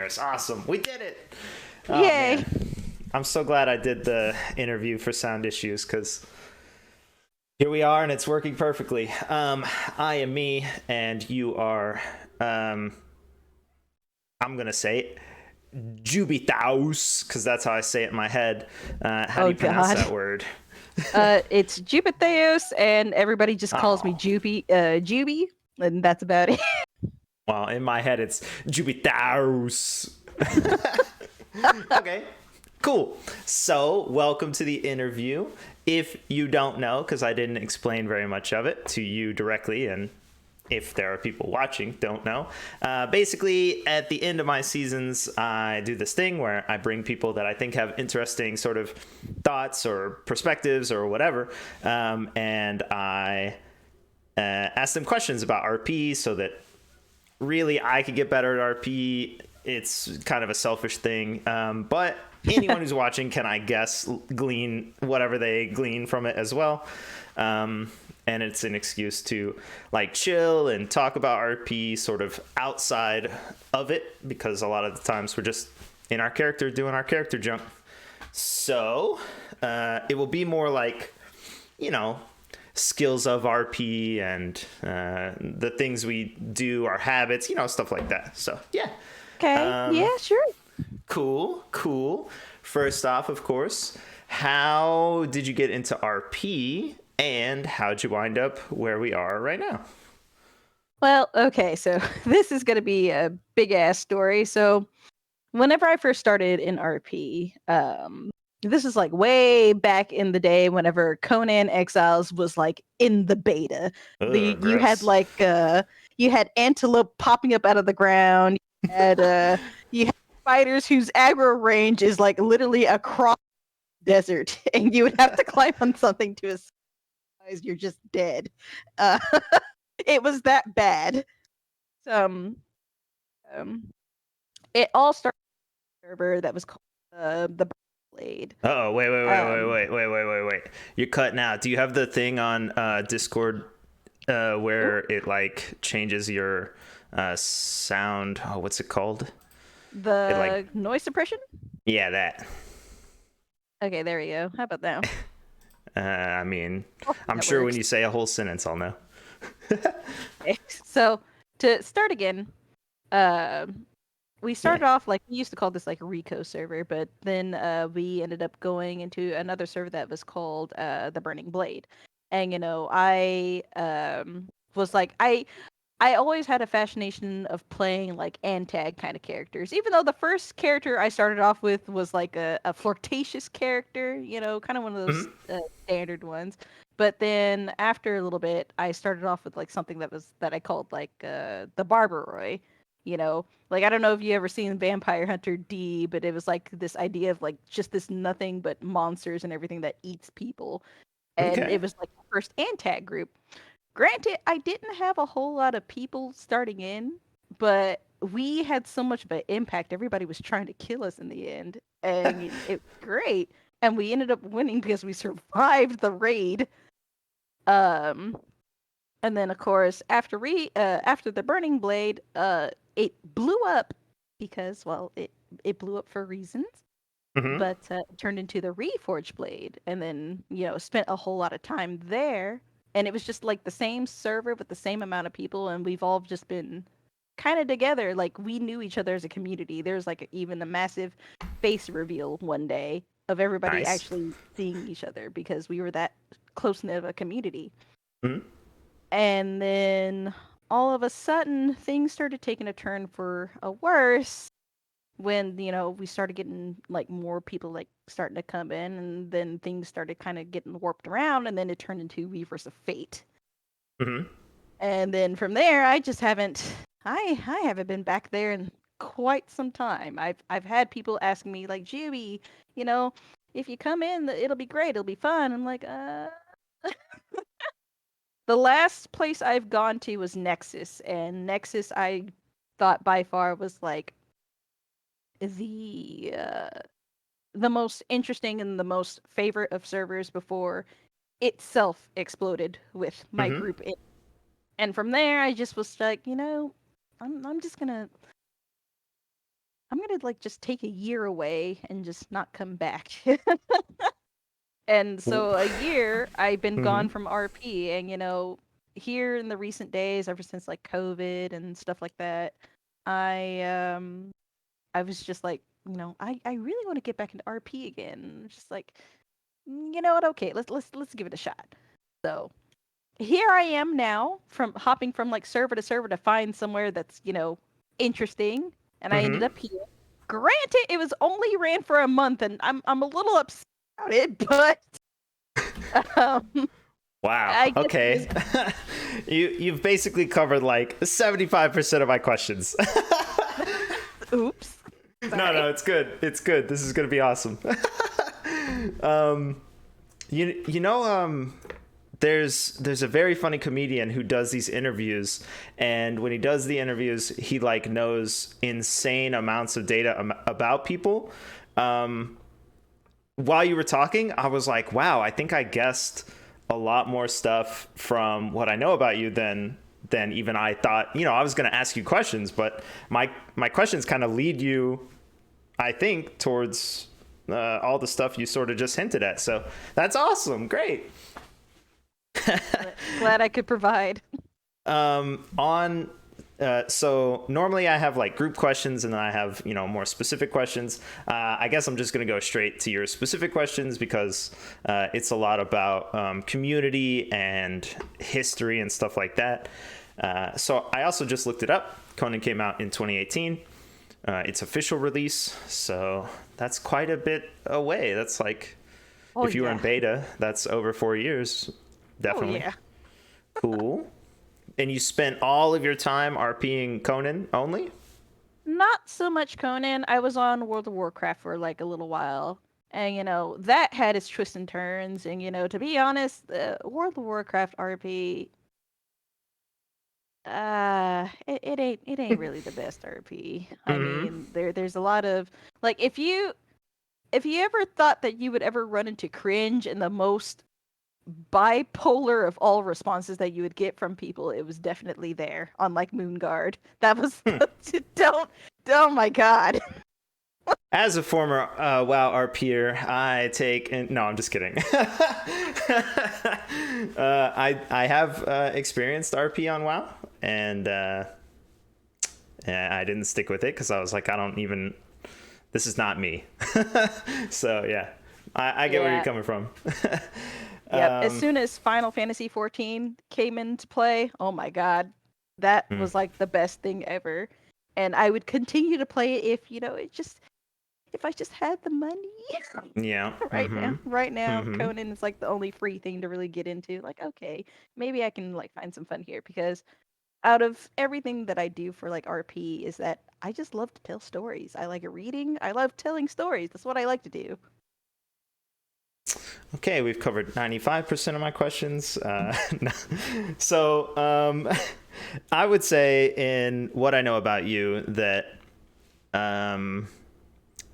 listeners. Awesome. We did it. Oh, Yay. man. I'm so glad I did the interview for sound issues because here we are and it's working perfectly. I am me and you are, I'm going to say it, Jubithaous because that's how I say it in my head. How do you pronounce that word? It's Jubithaous, and everybody just calls me Juby, and that's about it. Well, in my head, it's Jubithaous. Okay, cool. So, welcome to the interview. If you don't know, because I didn't explain very much of it to you directly, and if there are people watching don't know, basically at the end of my seasons I do this thing where I bring people that I think have interesting sort of thoughts or perspectives or whatever, and I ask them questions about RP so that really I could get better at RP. It's kind of a selfish thing, but anyone who's watching can, I guess, glean whatever they glean from it as well. And it's an excuse to like chill and talk about RP sort of outside of it, because a lot of the times we're just in our character doing our character jump. So it will be more like, you know, skills of RP and the things we do, our habits, you know, stuff like that. So yeah. Okay. Yeah, sure. Cool. First off, of course, how did you get into RP? And how'd you wind up where we are right now? Well, okay, so this is going to be a big ass story. So, whenever I first started in RP, this is like way back in the day whenever Conan Exiles was like in the beta. Ugh, You had gross. like you had antelope popping up out of the ground. You had fighters whose aggro range is like literally across the desert, and you would have to climb on something to you're just dead. Uh, it was that bad. Um, it all started with a server that was called the Blade. Oh, wait. You're cutting out. Do you have the thing on Discord where it like changes your sound? Oh, what's it called? The It like, noise suppression? yeah, that. Okay, there we go. How about now? I mean, Hopefully I'm that sure when works. you say a whole sentence, I'll know. Okay. So to start again, uh, we Yeah. started off like we used to call this like Rico server, but then we ended up going into another server that was called the Burning Blade. And you know, I was like I always had a fascination of playing like antag kind of characters, even though the first character I started off with was like a flirtatious character, you know, kind of one of those Mm-hmm. standard ones. But then after a little bit, I started off with like something that I called like the Barbaroi, you know, like I don't know if you ever seen Vampire Hunter D, but it was like this idea of like just this nothing but monsters and everything that eats people, and Okay. it was like the first antag group. Granted, I didn't have a whole lot of people starting in, but we had so much of an impact. Everybody was trying to kill us in the end, and it was great. And we ended up winning because we survived the raid. Um, and then of course after the Burning Blade, it blew up because well, it blew up for reasons. Mm-hmm. But it turned into the Reforged Blade, and then spent a whole lot of time there, and it was just like the same server with the same amount of people, and we've all just been kind of together. Like we knew each other as a community. There's like even a massive face reveal one day of everybody Nice. actually seeing each other because we were that close knit of a community. Mm-hmm. And then all of a sudden, things started taking a turn for a worse when we started getting like more people like starting to come in, and then things started kind of getting warped around, and then it turned into Weavers of Fate. Mm-hmm. And then from there I haven't been back there in quite some time. I've had people asking me like, Juby, you know if you come in, it'll be great, it'll be fun. I'm like, the last place I've gone to was Nexus, and Nexus I thought by far was like the the most interesting and the most favorite of servers before itself exploded with my Mm-hmm. group in. And from there I just was like, I'm just gonna I'm gonna like just take a year away and just not come back. And so a year I've been Mm-hmm. gone from RP, and here in the recent days, ever since like COVID and stuff like that, I I was just like, I really want to get back into RP again. Just like, you know what? Okay, let's give it a shot. So here I am now, from hopping from like server to server to find somewhere that's interesting, and I ended Mm-hmm. up here. Granted, it was only ran for a month, and I'm a little upset about it, but um, Wow. I guess it Okay. is. You've basically covered like 75% of my questions. Oops. No, Sorry. no, it's good. It's good. This is gonna be awesome. You know, there's a very funny comedian who does these interviews, and when he does the interviews, he like knows insane amounts of data about people. Um, while you were talking, I was like, wow, I think I guessed a lot more stuff from what I know about you than even I thought. I was going to ask you questions, but my questions kind of lead you, I think, towards all the stuff you sort of just hinted at. So that's awesome. Great. Glad I could provide. On so normally I have like group questions, and then I have more specific questions. I guess I'm just going to go straight to your specific questions because it's a lot about community and history and stuff like that. So I also just looked it up. Conan came out in 2018. Its official release, so that's quite a bit away. That's like, Oh if you were in yeah. beta, that's over 4 years. Oh Definitely. yeah. Cool. And you spent all of your time RPing Conan only? Not so much Conan. I was on World of Warcraft for like a little while. And that had its twists and turns. And to be honest, World of Warcraft RP, it ain't really the best RP. I Mm-hmm. mean, there's a lot of like, if you ever thought that you would ever run into cringe in the most bipolar of all responses that you would get from people, it was definitely there on like Moonguard. That was Hmm. don't oh my god. As a former WoW RPer, I take no, I'm just kidding. I have experienced RP on WoW, and I didn't stick with it because I was like, I don't even. This is not me. So yeah, I get where you're Yeah. coming from. Yep. As um, soon as Final Fantasy 14 came into play, oh my god, that mm, was like the best thing ever. And I would continue to play it if if I just had the money. yeah. right Mm-hmm. now, right now, Mm-hmm. Conan is like the only free thing to really get into. Like, okay, maybe I can like find some fun here, because out of everything that I do for like RP is that I just love to tell stories. I like reading. I love telling stories. That's what I like to do. Okay, we've covered 95% of my questions. No. So, I would say, in what I know about you, that um,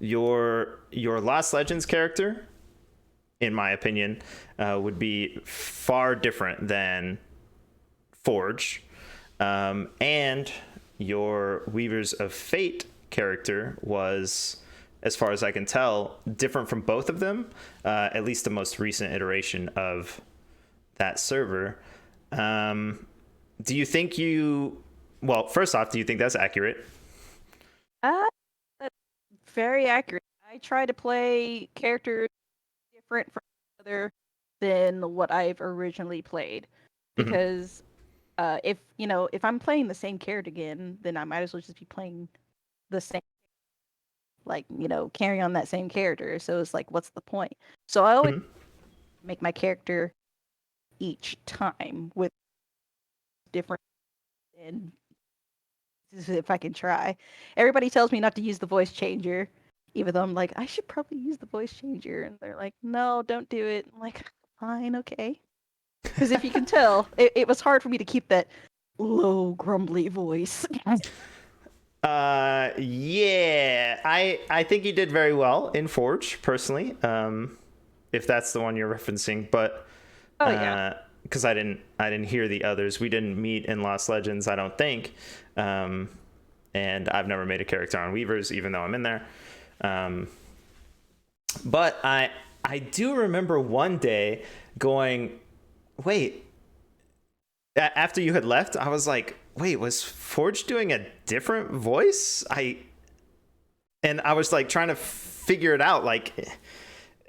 your Lost Legends character, in my opinion, would be far different than Forge, and your Weavers of Fate character was, as far as I can tell, different from both of them, at least the most recent iteration of that server. Um, do you think you, well, first off, do you think that's accurate? Uh, that's very accurate. I try to play characters different from each other than what I've originally played, Mm-hmm. because if I'm playing the same character again, then I might as well just be playing the same, like carry on that same character. So it's like, what's the point? So I always Mm-hmm. make my character each time with different, and if I can try. Everybody tells me not to use the voice changer, even though I'm like, I should probably use the voice changer, and they're like, no, don't do it. I'm like, fine, okay. Because if you can tell, it was hard for me to keep that low, grumbly voice. Yeah, I think you did very well in Forge, personally. If that's the one you're referencing, but Oh yeah. because I didn't hear the others. We didn't meet in Lost Legends, I don't think. Um, and I've never made a character on Weavers, even though I'm in there. But I do remember one day going, wait, after you had left, I was like, wait, was Forge doing a different voice? And I was like trying to figure it out, like,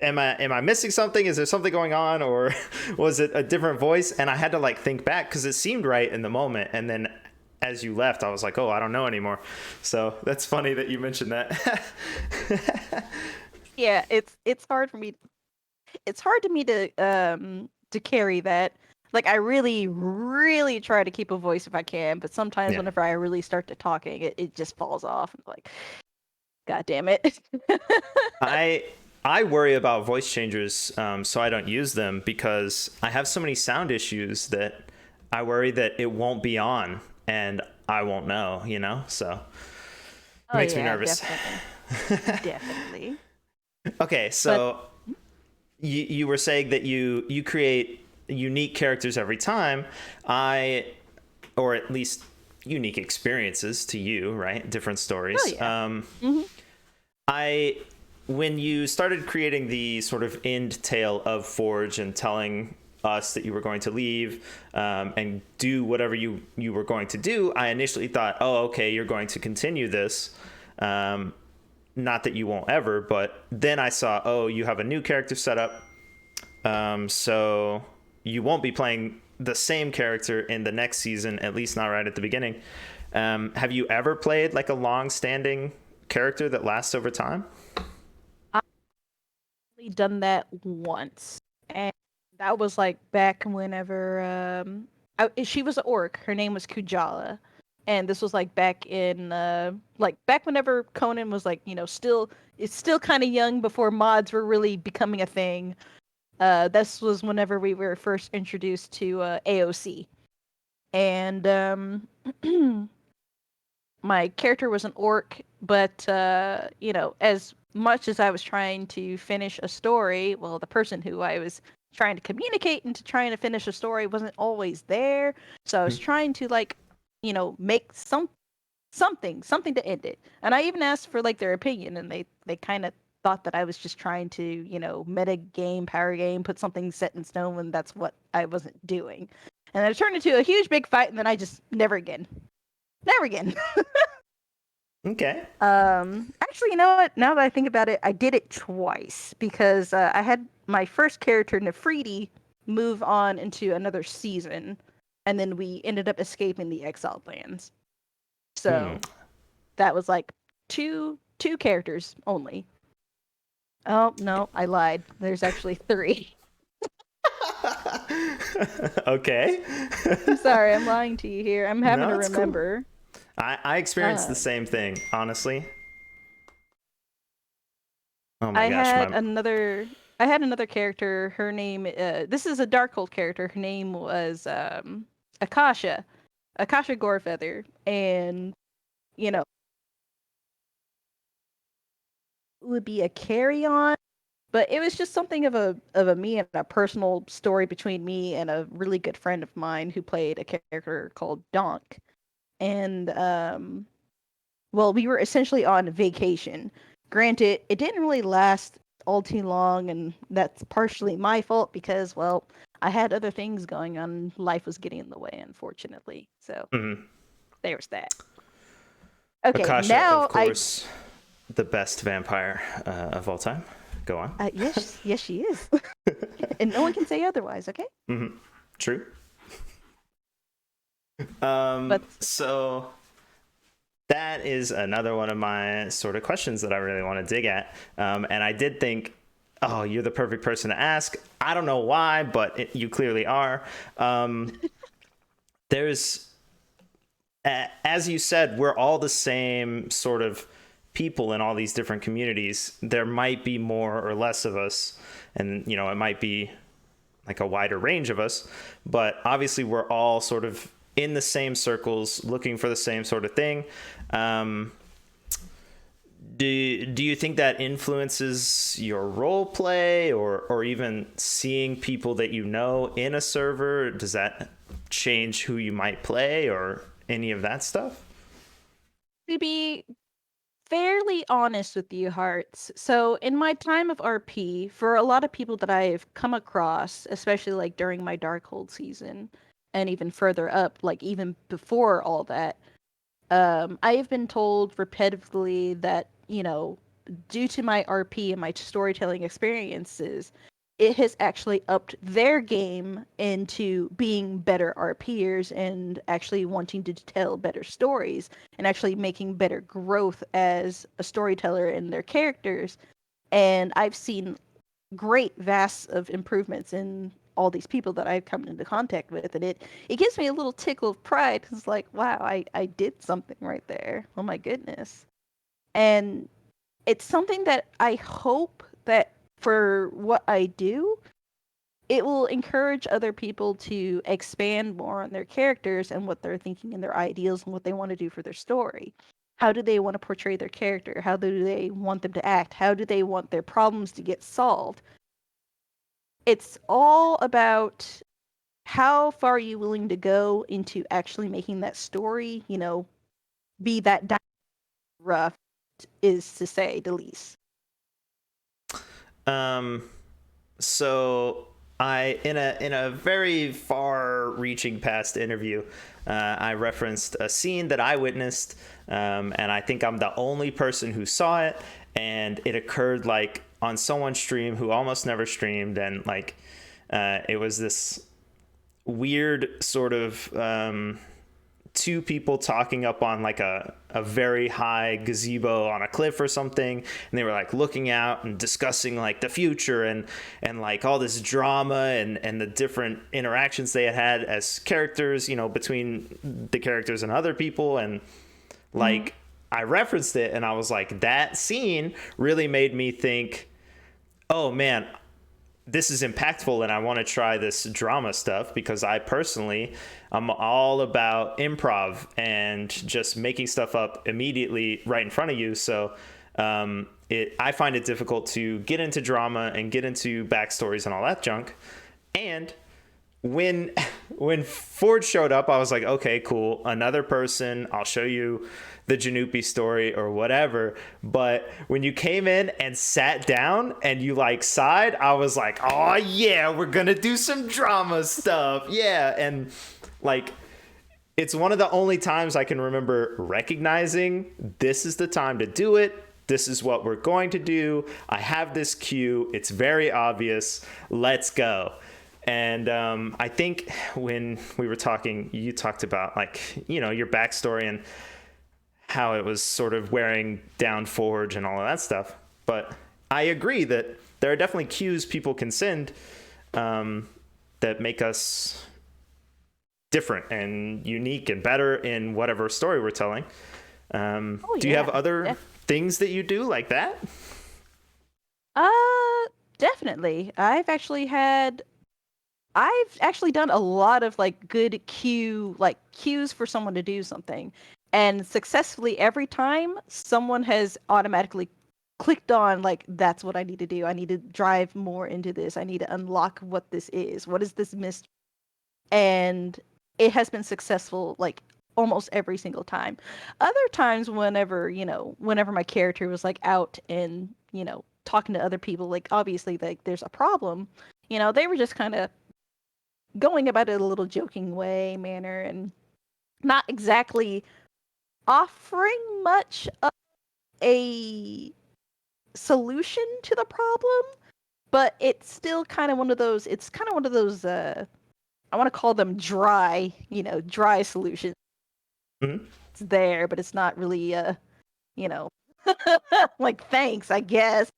am I missing something? Is there something going on, or was it a different voice? And I had to like think back because it seemed right in the moment, and then as you left, I was like, oh, I don't know anymore. So that's funny that you mentioned that. Yeah, it's hard for me. It's hard to me to carry that. Like, I really, really try to keep a voice if I can, but sometimes Yeah. whenever I really start to talking, it just falls off. I'm like, God damn it. I worry about voice changers, so I don't use them because I have so many sound issues that I worry that it won't be on and I won't know, you know? So it Oh makes me yeah, nervous. definitely. Definitely. Okay, so you were saying that you create unique characters every time. Or at least unique experiences to you, right? Different stories. Oh yeah. When you started creating the sort of end tale of Forge and telling us that you were going to leave and do whatever you were going to do, I initially thought, oh, okay, you're going to continue this. Not that you won't ever, but then I saw, oh, you have a new character set up. So you won't be playing the same character in the next season, at least not right at the beginning. Have you ever played like a long-standing character that lasts over time? I've only done that once, and that was like back whenever she was an orc. Her name was Kujala, and this was like back in back whenever Conan was like, it's still kind of young before mods were really becoming a thing. This was whenever we were first introduced to AOC, and my character was an orc, but as much as I was trying to finish a story, well, the person who I was trying to communicate into trying to finish a story wasn't always there. So I was trying to make something to end it. And I even asked for like their opinion, and they kind of thought that I was just trying to, meta game, power game, put something set in stone when that's what I wasn't doing. And it turned into a huge big fight, and then I just never again. Never again. Okay. Actually, you know what? Now that I think about it, I did it twice because I had my first character, Nefriti, move on into another season, and then we ended up escaping the exiled lands. So that was like two characters only. Oh no, I lied. There's actually 3. Okay. I'm sorry, I'm lying to you here. I'm having to No, it's cool. remember. I experienced the same thing, honestly. Oh my gosh, I had another character. Her name this is a Darkhold character. Her name was Akasha Gorefeather, and it would be a carry on, but it was just something of a me and a personal story between me and a really good friend of mine who played a character called Donk. And well, we were essentially on vacation. Granted, it didn't really last all too long, and that's partially my fault because, well, I had other things going on. Life was getting in the way, unfortunately. So there's that. Okay, Akasha, now of course, the best vampire of all time. Go on. Yes, she is, and no one can say otherwise. Okay. True. But so that is another one of my sort of questions that I really want to dig at. And I did think, oh, you're the perfect person to ask. I don't know why, but you clearly are. There's, as you said, we're all the same sort of people in all these different communities. There might be more or less of us, and it might be like a wider range of us, but obviously we're all sort of in the same circles looking for the same sort of thing. Do you think that influences your role play or even seeing people that in a server? Does that change who you might play or any of that stuff? To be fairly honest with you, Hearts. So, in my time of RP, for a lot of people that I've come across, especially like during my Darkhold season, and even further up, like even before all that, I have been told repetitively that, due to my RP and my storytelling experiences, it has actually upped their game into being better RPers and actually wanting to tell better stories and actually making better growth as a storyteller in their characters. And I've seen great vast of improvements in all these people that I've come into contact with, and it gives me a little tickle of pride. It's like, wow, I did something right there. Oh my goodness. And it's something that I hope that for what I do, it will encourage other people to expand more on their characters and what they're thinking and their ideals and what they want to do for their story. How do they want to portray their character? How do they want them to act? How do they want their problems to get solved? It's all about how far are you willing to go into actually making that story, be that rough, is to say the least. So I in a very far reaching past interview, I referenced a scene that I witnessed, and I think I'm the only person who saw it, and it occurred like on someone's stream who almost never streamed, and like it was this weird sort of two people talking up on like a very high gazebo on a cliff or something, and they were like looking out and discussing like the future and like all this drama and the different interactions they had as characters, between the characters and other people. And like I referenced it and I was like, that scene really made me think, oh man, this is impactful and I want to try this drama stuff, because I personally I'm all about improv and just making stuff up immediately right in front of you. So I find it difficult to get into drama and get into backstories and all that junk. And when Ford showed up, I was like, okay, cool, another person. I'll show you the Janupi story or whatever. But when you came in and sat down and you like sighed, I was like, oh yeah, we're gonna do some drama stuff, yeah. And like, it's one of the only times I can remember recognizing this is the time to do it. This is what we're going to do. I have this cue. It's very obvious. Let's go. And I think when we were talking, you talked about like, your backstory and how it was sort of wearing down Forge and all of that stuff. But I agree that there are definitely cues people can send that make us different and unique and better in whatever story we're telling. Do you have other things that you do like that? Definitely. I've actually done a lot of like good cues for someone to do something, and successfully every time someone has automatically clicked on like, that's what I need to do. I need to drive more into this. I need to unlock what this is. What is this mystery? And it has been successful like almost every single time. Other times whenever my character was like out and, talking to other people, like obviously like there's a problem, they were just kind of going about it a little joking manner and not exactly offering much of a solution to the problem, but it's still kind of one of those I want to call them dry solutions. Mm-hmm. It's there, but it's not really you know like, thanks, I guess.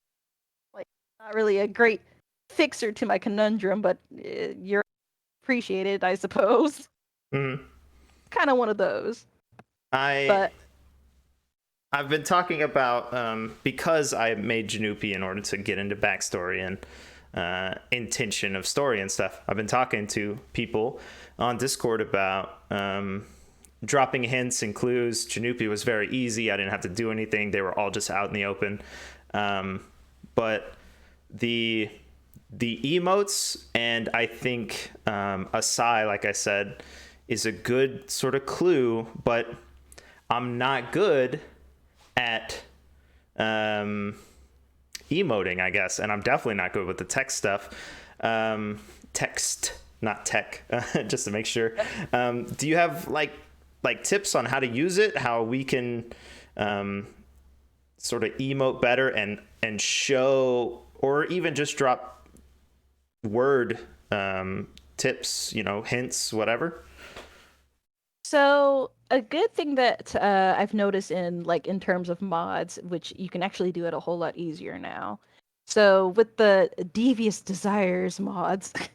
Like, not really a great fixer to my conundrum, but you're appreciated, I suppose. Mm-hmm. Kind of one of those. I've But been talking about because I made Janupi in order to get into backstory and intention of story and stuff. I've been talking to people on Discord about dropping hints and clues. Janupi was very easy. I didn't have to do anything. They were all just out in the open. But the emotes, and I think a sigh, like I said, is a good sort of clue. But I'm not good at emoting, I guess, and I'm definitely not good with the text stuff. Text, not tech, just to make sure. Do you have like tips on how to use it? How we can sort of emote better and show, or even just drop word tips, hints, whatever. So a good thing that I've noticed in terms of mods, which you can actually do it a whole lot easier now. So with the Devious Desires mods, you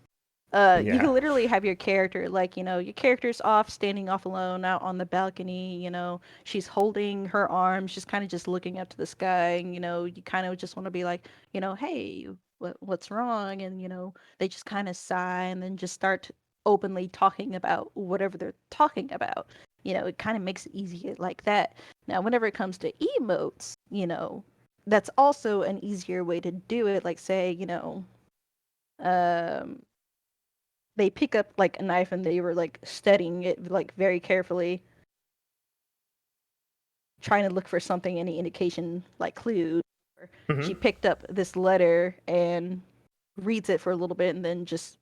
Yeah. can literally have your character, like, your character's off, standing off alone out on the balcony, she's holding her arms, just kind of just looking up to the sky, and, you kind of just want to be like, hey, what's wrong? And, they just kind of sigh and then just start openly talking about whatever they're talking about. It kind of makes it easier like that. Now, whenever it comes to emotes, that's also an easier way to do it. Like, say, um, they pick up like a knife and they were like studying it like very carefully, trying to look for something, any indication, like clues. Hmm. She picked up this letter and reads it for a little bit and then just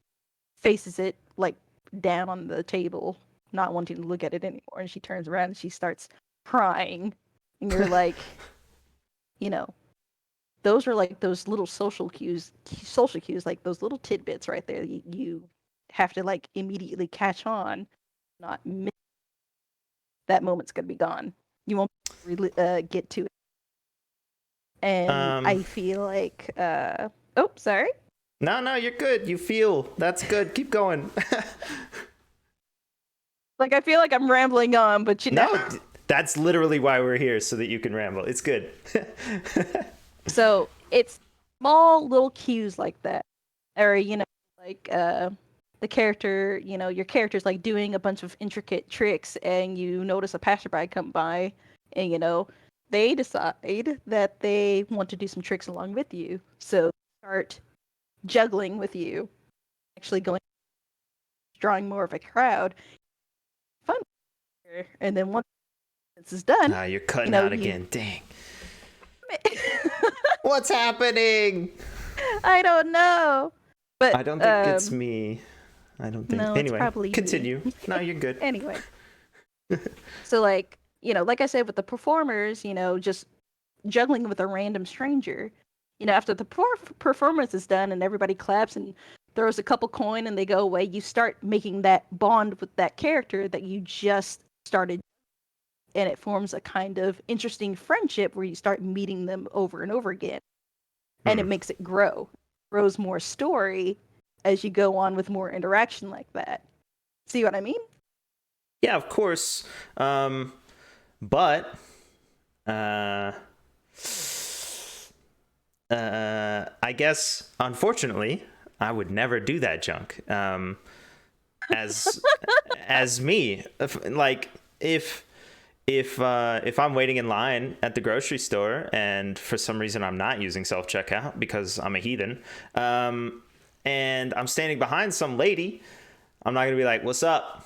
faces it like down on the table, not wanting to look at it anymore. And she turns around and she starts crying. And you're like, you know, those are like those little social cues, like those little tidbits right there. You have to like immediately catch on, not miss. That moment's gonna be gone. You won't really get to it. And um I feel like, oh, sorry. no, you're good. You feel that's good. Keep going. Like I feel like I'm rambling on, but No, that's literally why we're here, so that you can ramble. It's good. So it's small little cues like that, or like the character, your character's like doing a bunch of intricate tricks, and you notice a passerby come by, and they decide that they want to do some tricks along with you, so start juggling with you, actually going drawing more of a crowd. Fun, and then once this is done, Ah, you're cutting out you. again. Dang. What's happening? I don't know, but I don't think it's me. I don't think. no, it's Anyway, probably me. continue. No, you're good. Anyway, so like like I said with the performers, just juggling with a random stranger. After the performance is done and everybody claps and throws a couple coin and they go away, you start making that bond with that character that you just started, and it forms a kind of interesting friendship where you start meeting them over and over again, and Hmm. it makes it grows more story as you go on with more interaction like that. See what I mean? Yeah, of course. But uh, I guess unfortunately, I would never do that junk. As as me, like if I'm waiting in line at the grocery store and for some reason I'm not using self checkout because I'm a heathen, and I'm standing behind some lady, I'm not gonna be like, "What's up?"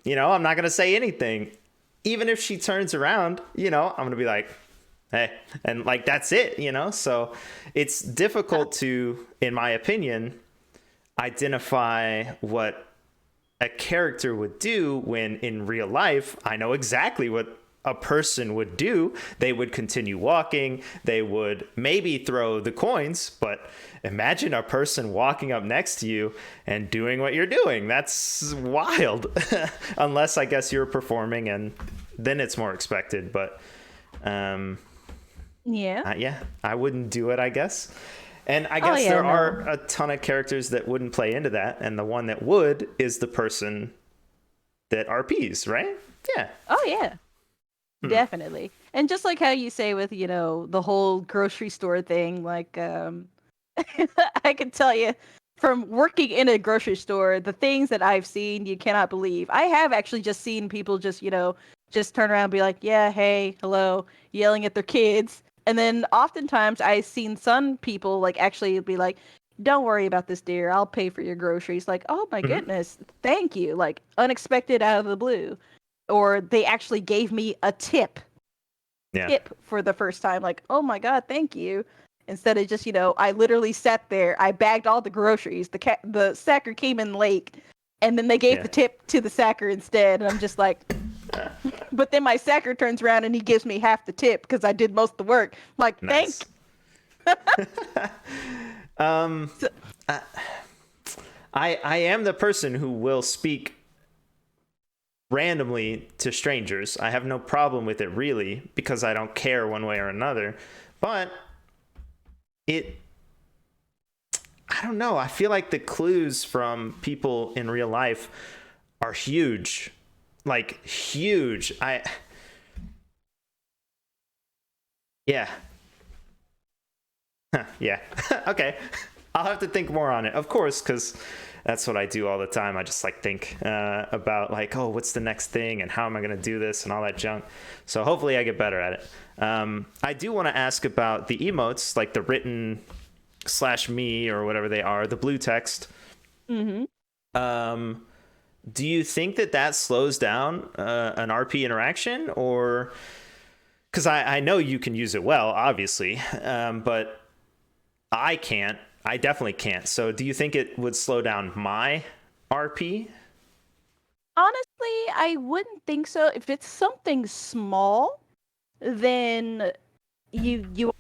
I'm not gonna say anything. Even if she turns around, I'm gonna be like, "Hey," and like that's it. So it's difficult to, in my opinion, identify what a character would do when in real life I know exactly what a person would do. They would continue walking, they would maybe throw the coins, but imagine a person walking up next to you and doing what you're doing. That's wild. Unless I guess you're performing and then it's more expected, but Yeah. yeah, I wouldn't do it, I guess. And I Oh guess yeah, there no. are a ton of characters that wouldn't play into that, and the one that would is the person that RPs, right? Yeah. Oh yeah. Definitely. And just like how you say with, the whole grocery store thing, like I can tell you from working in a grocery store, the things that I've seen, you cannot believe. I have actually just seen people just, just turn around and be like, "Yeah, hey, hello," yelling at their kids. And then oftentimes I've seen some people like actually be like, "Don't worry about this, dear. I'll pay for your groceries." Like, "Oh my Hmm. goodness, thank you." Like unexpected out of the blue. or they actually gave me a tip Yeah. for the first time, like, oh my god, thank you. Instead of just, I literally sat there, I bagged all the groceries, the sacker came in late, and then they gave Yeah. the tip to the sacker instead, and I'm just like, but then my sacker turns around and he gives me half the tip because I did most of the work. I'm like, Nice. So, I am the person who will speak randomly to strangers. I have no problem with it really because I don't care one way or another. But I don't know. I feel like the clues from people in real life are huge. Like huge. Yeah. Yeah. Okay. I'll have to think more on it. Of course, cuz that's what I do all the time. I just like think about like, oh, what's the next thing and how am I going to do this and all that junk. So hopefully I get better at it. I do want to ask about the emotes, like the written /me or whatever they are, the blue text. mm-hmm. Do you think that slows down an RP interaction, or because I know you can use it well, obviously, but I can't. I definitely can't. So do you think it would slow down my RP? Honestly, I wouldn't think so. If it's something small, then you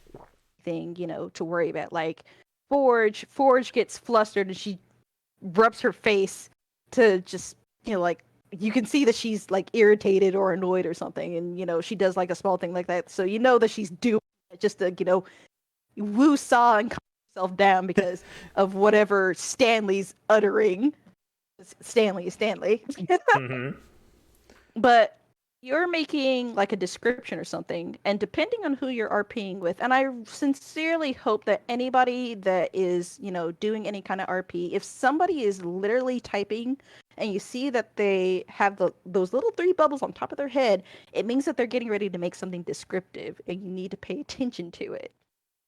thing, to worry about. Like Forge gets flustered and she rubs her face to just, like you can see that she's like irritated or annoyed or something, and she does like a small thing like that. So that she's doing it just to, woo saw and calm herself down because of whatever Stanley's uttering. Stanley is Stanley. Mm-hmm. But you're making like a description or something, and depending on who you're RPing with, and I sincerely hope that anybody that is, doing any kind of RP, if somebody is literally typing and you see that they have those little three bubbles on top of their head, it means that they're getting ready to make something descriptive, and you need to pay attention to it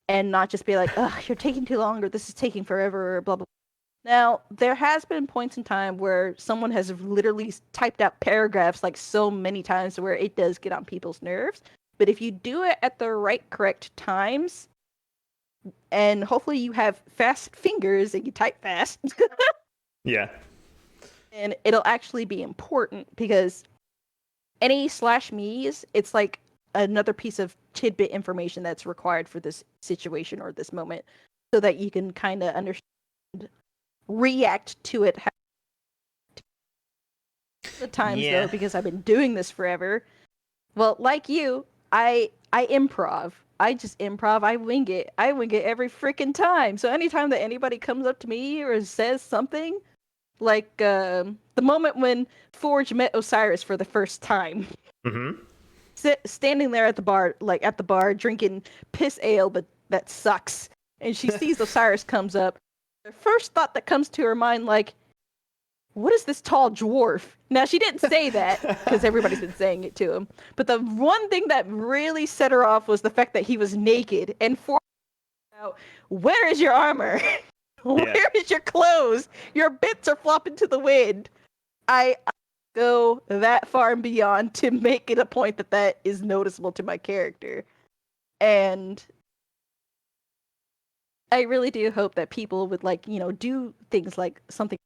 and not just be like, "Ugh, you're taking too long," or "This is taking forever," or blah blah. Now, there has been points in time where someone has literally typed out paragraphs like so many times where it does get on people's nerves. But if you do it at the right correct times, and hopefully you have fast fingers and you type fast, Yeah. and it'll actually be important because any /me's, it's like another piece of tidbit information that's required for this situation or this moment so that you can kind of understand, react to it. The times Yeah. though, because I've been doing this forever. Well, like you, I improv. I just improv. I wing it. I wing it every freaking time. So anytime that anybody comes up to me or says something, like the moment when Forge met Osiris for the first time, Mm-hmm. standing there at the bar drinking piss ale, but that sucks. And she sees Osiris comes up. The first thought that comes to her mind, like, what is this tall dwarf? Now, she didn't say that because everybody's been saying it to him. But the one thing that really set her off was the fact that he was naked and out, where is your armor? Where is your clothes? Your bits are flopping to the wind. I go that far and beyond to make it a point that is noticeable to my character. And I really do hope that people would do things like something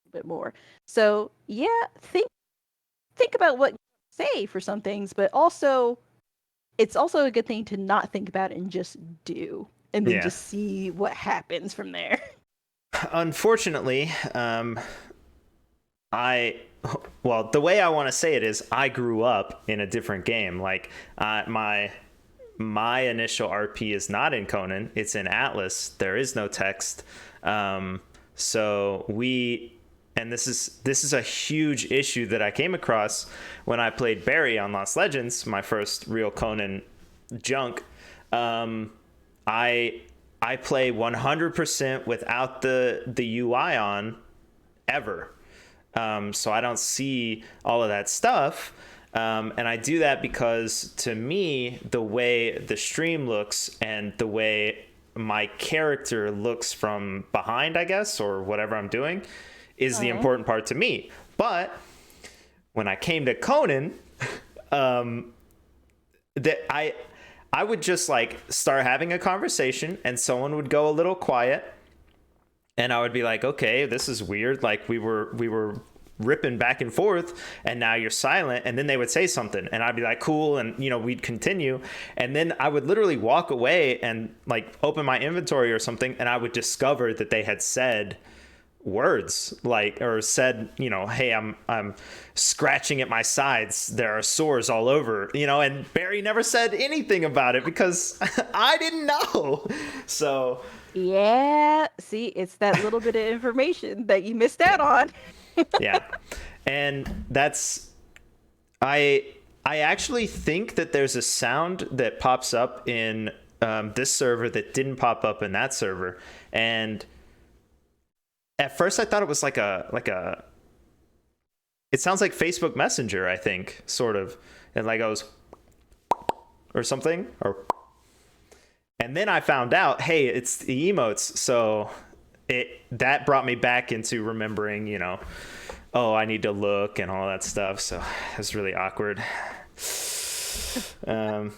a bit more. So yeah, think about what you say for some things, but also it's also a good thing to not think about it and just do, and then Yeah. just see what happens from there. Unfortunately, the way I want to say it is I grew up in a different game. Like my initial RP is not in Conan, it's in Atlas. There is no text. So this is a huge issue that I came across when I played Barry on Lost Legends, my first real Conan junk. I play 100% without the UI on ever. So I don't see all of that stuff. And I do that because to me, the way the stream looks and the way my character looks from behind, I guess, or whatever I'm doing, is the important part to me. But when I came to Conan, that I would just like start having a conversation and someone would go a little quiet and I would be like, okay, this is weird. Like we were ripping back and forth and now you're silent, and then they would say something and I'd be like, cool, and we'd continue, and then I would literally walk away and like open my inventory or something, and I would discover that they had said words like, or said, hey, I'm scratching at my sides, there are sores all over, and Barry never said anything about it because I didn't know. So Yeah, see, it's that little bit of information that you missed out on. yeah, and that's I actually think that there's a sound that pops up in this server that didn't pop up in that server, and at first I thought it was like a it sounds like Facebook Messenger, I think, sort of, and like goes or something, or, and then I found out, hey, it's the emotes, so that brought me back into remembering, oh, I need to look and all that stuff. So it's really awkward. But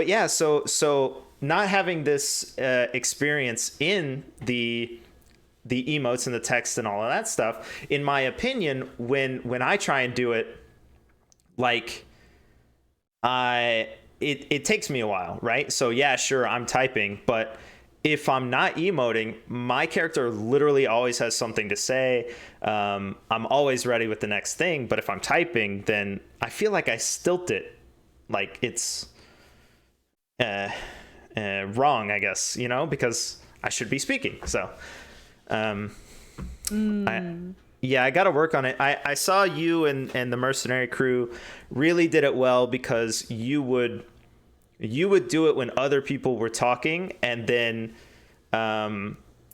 yeah, so not having this experience in the emotes and the text and all of that stuff, in my opinion, when I try and do it, like it takes me a while, right? So yeah, sure, I'm typing, but if I'm not emoting, my character literally always has something to say. I'm always ready with the next thing. But if I'm typing, then I feel like I stilt it, like it's wrong, I guess, because I should be speaking. So, I got to work on it. I saw you and the mercenary crew really did it well, because you would do it when other people were talking, and then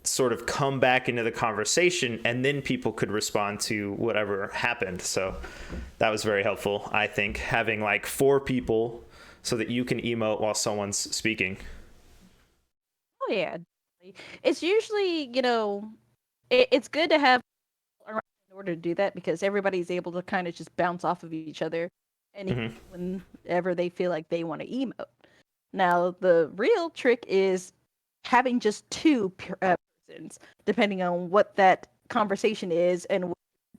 sort of come back into the conversation, and then people could respond to whatever happened. So that was very helpful, I think, having like 4 people so that you can emote while someone's speaking. Oh yeah, it's usually it's good to have around in order to do that, because everybody's able to kind of just bounce off of each other, and whenever they feel like they want to emote. Now the real trick is having just 2 persons, depending on what that conversation is and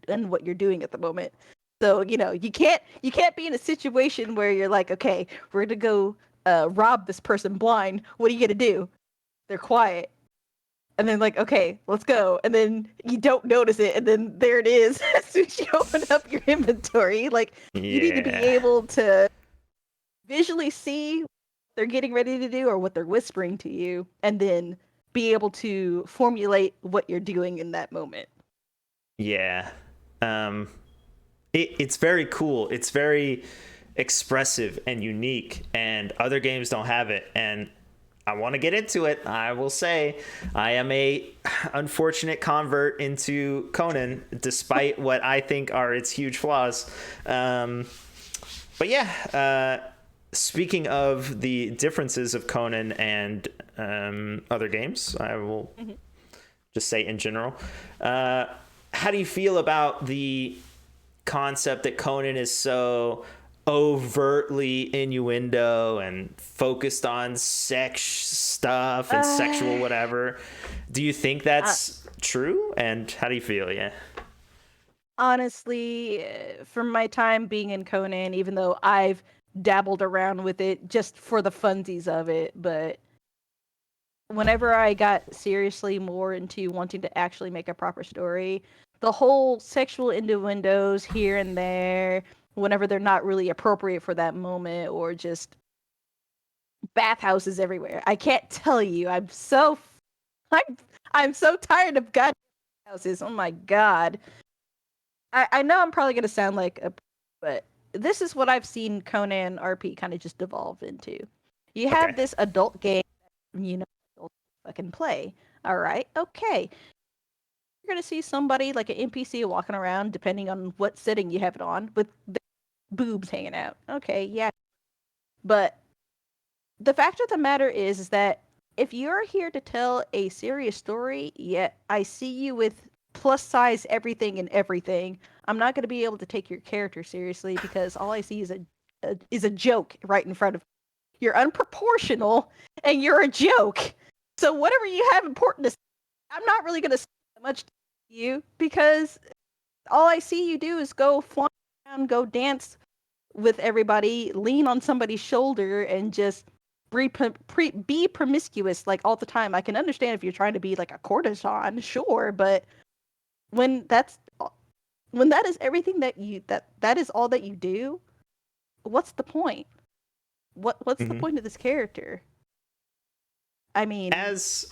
what you're doing at the moment. So you can't be in a situation where you're like, okay, we're gonna go rob this person blind. What are you gonna do? They're quiet, and then like, okay, let's go, and then you don't notice it, and then there it is. As soon as you open up your inventory, like you need to be able to visually see they're getting ready to do or what they're whispering to you, and then be able to formulate what you're doing in that moment. Yeah. It's very cool. It's very expressive and unique, and other games don't have it. And I want to get into it. I will say I am a unfortunate convert into Conan, despite what I think are its huge flaws. But yeah, speaking of the differences of Conan and other games, I will just say in general, how do you feel about the concept that Conan is so overtly innuendo and focused on sex stuff and sexual whatever? Do you think that's true? And how do you feel? Yeah. Honestly, from my time being in Conan, even though I've dabbled around with it just for the funsies of it, but whenever I got seriously more into wanting to actually make a proper story, the whole sexual innuendos here and there, whenever they're not really appropriate for that moment, or just bathhouses everywhere. I can't tell you. I'm I'm so tired of goddamn houses. Oh my god. I know I'm probably gonna sound like a, but this is what I've seen Conan RP kind of just devolve into. You have this adult game, adults fucking play. All right, okay. You're gonna see somebody like an NPC walking around, depending on what setting you have it on, with boobs hanging out. Okay, yeah. But the fact of the matter is that if you're here to tell a serious story, yet I see you with plus size everything and everything, I'm not going to be able to take your character seriously, because all I see is a is a joke right in front of you. You're unproportional and you're a joke. So whatever you have important to say, I'm not really going to say that much to you because all I see you do is go fly around, go dance with everybody, lean on somebody's shoulder, and just be promiscuous like all the time. I can understand if you're trying to be like a courtesan, sure, but when that's when that is everything that is all that you do, what's the point? What's the point of this character? I mean, as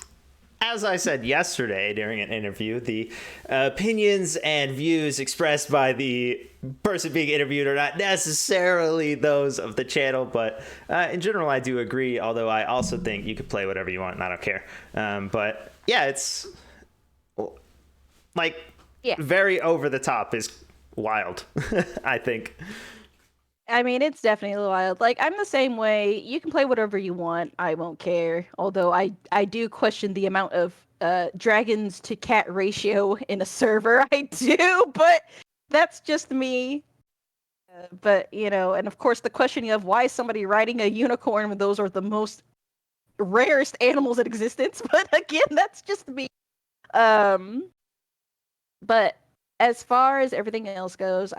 I said yesterday during an interview, the opinions and views expressed by the person being interviewed are not necessarily those of the channel, but in general, I do agree, although I also think you could play whatever you want, and I don't care. But yeah, it's like very over the top is wild, I think. I mean, it's definitely wild. Like, I'm the same way. You can play whatever you want. I won't care. Although I do question the amount of dragons to cat ratio in a server. I do, but that's just me. But, and of course the questioning of why is somebody riding a unicorn when those are the most rarest animals in existence. But again, that's just me. But as far as everything else goes,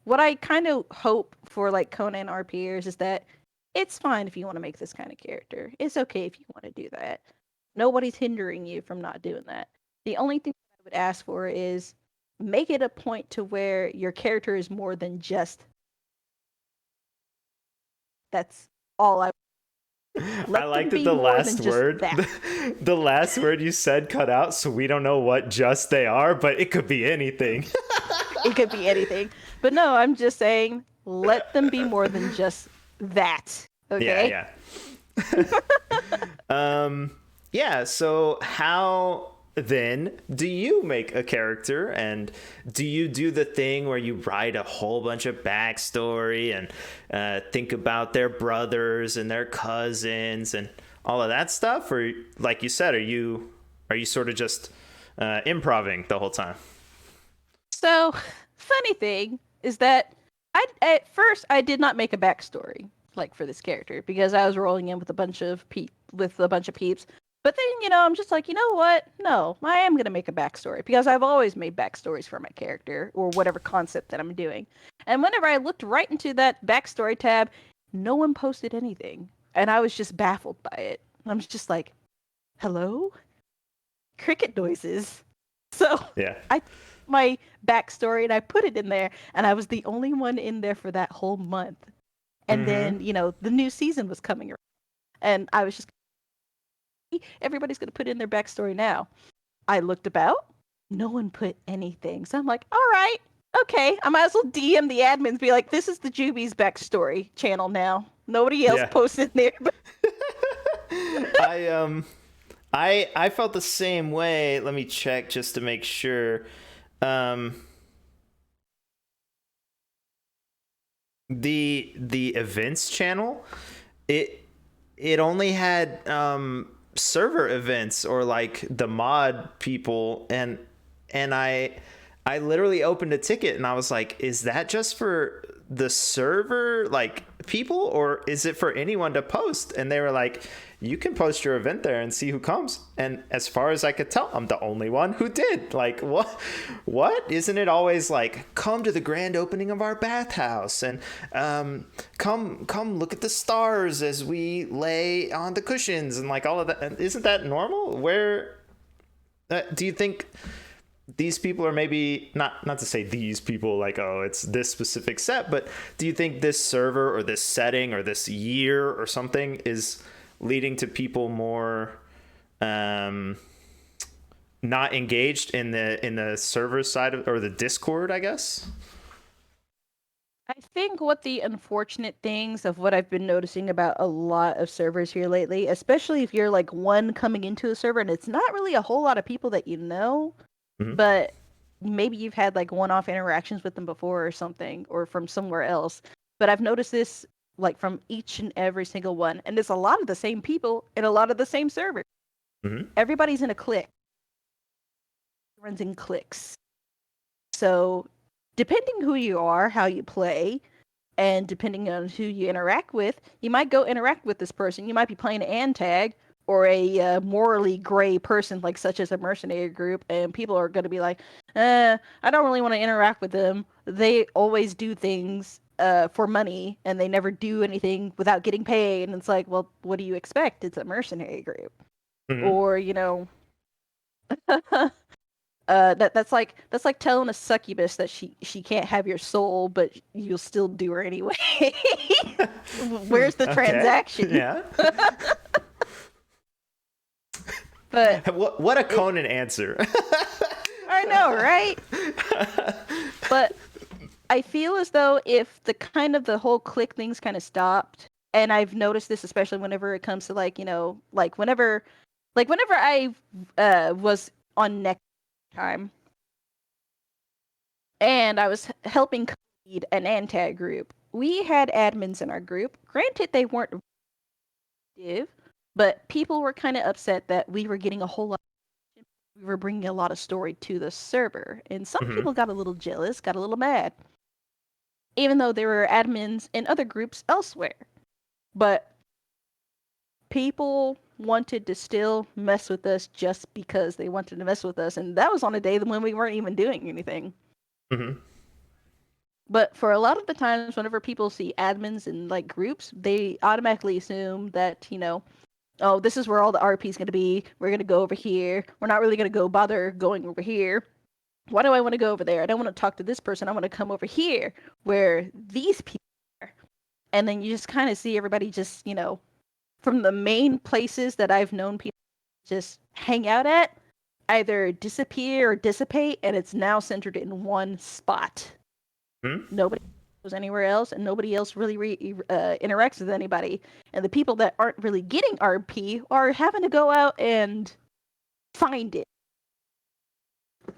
what I kind of hope for like Conan our peers is that it's fine if you want to make this kind of character. It's okay if you want to do that. Nobody's hindering you from not doing that. The only thing I would ask for is make it a point to where your character is more than just. That's all I. I like that the last word, the last word you said cut out, so we don't know what just they are, but it could be anything. It could be anything. But no, I'm just saying, let them be more than just that. Okay? Yeah. Yeah, so how then do you make a character, and do you do the thing where you write a whole bunch of backstory and think about their brothers and their cousins and all of that stuff? Or like you said, are you sort of just improvising the whole time? So, funny thing is that at first I did not make a backstory like for this character because I was rolling in with a bunch of peeps. But then, I'm just like, you know what? No, I am going to make a backstory because I've always made backstories for my character or whatever concept that I'm doing. And whenever I looked right into that backstory tab, no one posted anything. And I was just baffled by it. I'm just like, hello? Cricket noises. So Yeah. I my backstory and I put it in there, and I was the only one in there for that whole month. And then, the new season was coming around. And I was just everybody's going to put in their backstory now. I looked about, no one put anything. So I'm like, all right, okay. I might as well DM the admins, be like, this is the Juby's backstory channel now. Nobody else posted there. I felt the same way. Let me check just to make sure. The events channel, it only had server events or like the mod people, and I literally opened a ticket and I was like, is that just for the server like people, or is it for anyone to post? And they were like, you can post your event there and see who comes. And as far as I could tell, I'm the only one who did. Like, what isn't it always like, come to the grand opening of our bathhouse and come look at the stars as we lay on the cushions and like all of that? Isn't that normal? Where do you think these people are, maybe not to say these people like, oh, it's this specific set, but do you think this server or this setting or this year or something is leading to people more not engaged in the server side of, or the Discord, I guess? I think what the unfortunate things of what I've been noticing about a lot of servers here lately, especially if you're like one coming into a server and it's not really a whole lot of people that but maybe you've had like one-off interactions with them before or something, or from somewhere else. But I've noticed this like from each and every single one, and it's a lot of the same people in a lot of the same servers. Everybody's in a clique. Runs in cliques. So depending who you are, how you play, And depending on who you interact with, you might go interact with this person. You might be playing an tag or a morally gray person, like such as a mercenary group, and people are going to be like, I don't really want to interact with them. They always do things for money, and they never do anything without getting paid. And it's like, well, what do you expect? It's a mercenary group. Mm-hmm. Or, that's like telling a succubus that she can't have your soul, but you'll still do her anyway. Where's the Okay. transaction? Yeah. But What a Conan answer. I know, right? But I feel as though if the whole click things kind of stopped, and I've noticed this especially whenever it comes to whenever I was on next time and I was helping lead an anti group. We had admins in our group. Granted, they weren't active, but people were kind of upset that we were getting a whole lot. We were bringing a lot of story to the server, and some Mm-hmm. people got a little jealous, got a little mad, even though there were admins in other groups elsewhere. But people wanted to still mess with us just because they wanted to mess with us, and that was on a day when we weren't even doing anything. Mm-hmm. But for a lot of the times, whenever people see admins in like groups, they automatically assume that, oh, this is where all the RP is going to be. We're going to go over here. We're not really going to go bother going over here. Why do I want to go over there? I don't want to talk to this person. I want to come over here where these people are. And then you just kind of see everybody just, from the main places that I've known people just hang out at, either disappear or dissipate, and it's now centered in one spot. Mm-hmm. Nobody goes anywhere else, and nobody else really interacts with anybody. And the people that aren't really getting RP are having to go out and find it.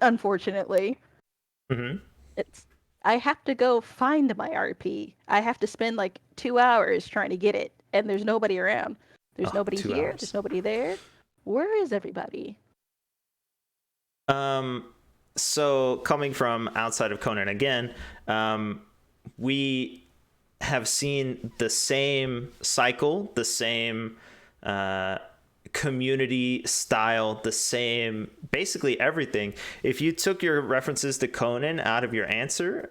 Unfortunately, Mm-hmm. it's I have to go find my RP. I have to spend like 2 hours trying to get it, and there's nobody around. There's Oh, nobody two here. There's hours. nobody there. Where is everybody? Um, so coming from outside of Conan again, we have seen the same cycle, the same community style, the same basically everything. If you took your references to Conan out of your answer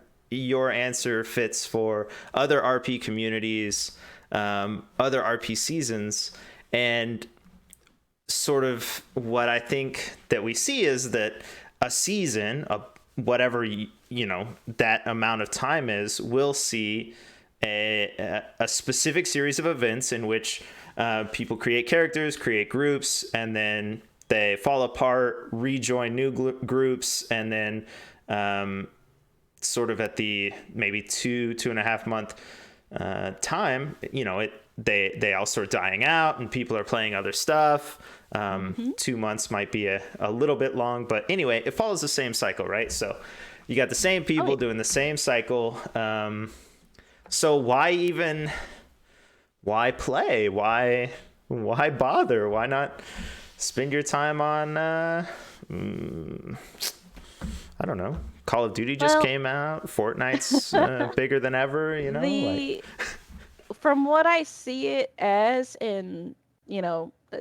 fits for other RP communities, other RP seasons, and sort of what I think that we see is that a season, whatever that amount of time is, will see a specific series of events in which people create characters, create groups, and then they fall apart, rejoin new groups, and then sort of at the maybe 2.5 month time, they all start dying out and people are playing other stuff. 2 months might be a little bit long, but anyway, it follows the same cycle, right? So you got the same people doing the same cycle. So why play? Why bother? Why not spend your time on, I don't know. Call of Duty just came out. Fortnite's bigger than ever, From what I see it as, and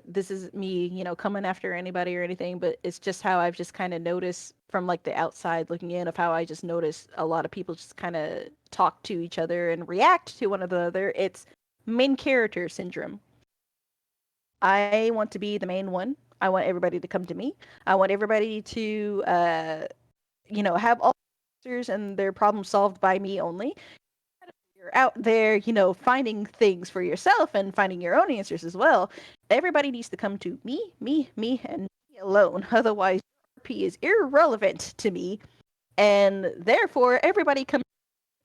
this is me, coming after anybody or anything, but it's just how I've just kind of noticed from like the outside looking in of how I just notice a lot of people just kind of talk to each other and react to one another. It's main character syndrome. I want to be the main one. I want everybody to come to me. I want everybody to, have all answers and their problems solved by me only. You're out there, finding things for yourself and finding your own answers as well. Everybody needs to come to me, and me alone. Otherwise, RP is irrelevant to me, and therefore everybody comes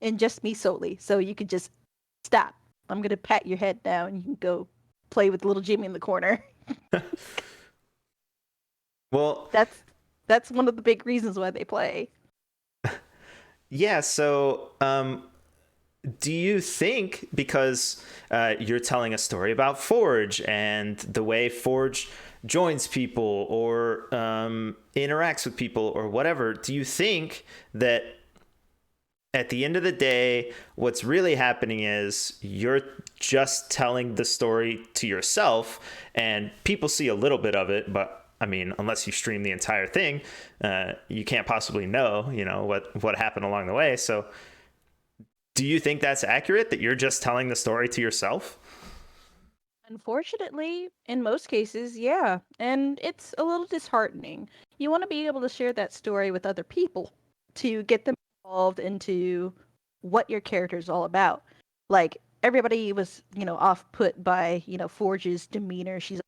in just me solely. So you could just stop. I'm gonna pat your head down. And you can go play with little Jimmy in the corner. Well, that's one of the big reasons why they play. yeah. So, do you think because you're telling a story about Forge and the way Forge joins people or interacts with people or whatever, do you think that at the end of the day, what's really happening is you're just telling the story to yourself, and people see a little bit of it, but I mean, unless you stream the entire thing, you can't possibly know, what happened along the way. So do you think that's accurate, that you're just telling the story to yourself? Unfortunately, in most cases, yeah. And it's a little disheartening. You want to be able to share that story with other people to get them involved into what your character is all about. Like, everybody was, off put by, Forge's demeanor. She's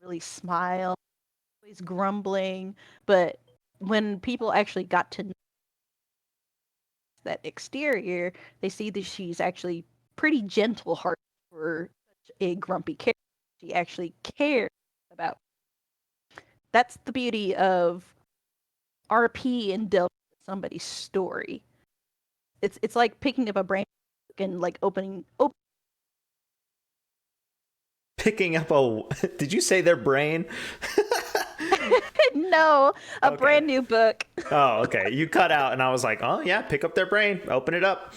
really smile, always grumbling. But when people actually got to know that exterior, they see that she's actually pretty gentle hearted for such a grumpy character. She actually cares about. That's the beauty of RP and delving into somebody's story. It's like picking up a brain and like opening. Picking up a did you say their brain? No, a Okay. brand new book. Oh, okay. You cut out, and I was like, oh yeah, pick up their brain, open it up.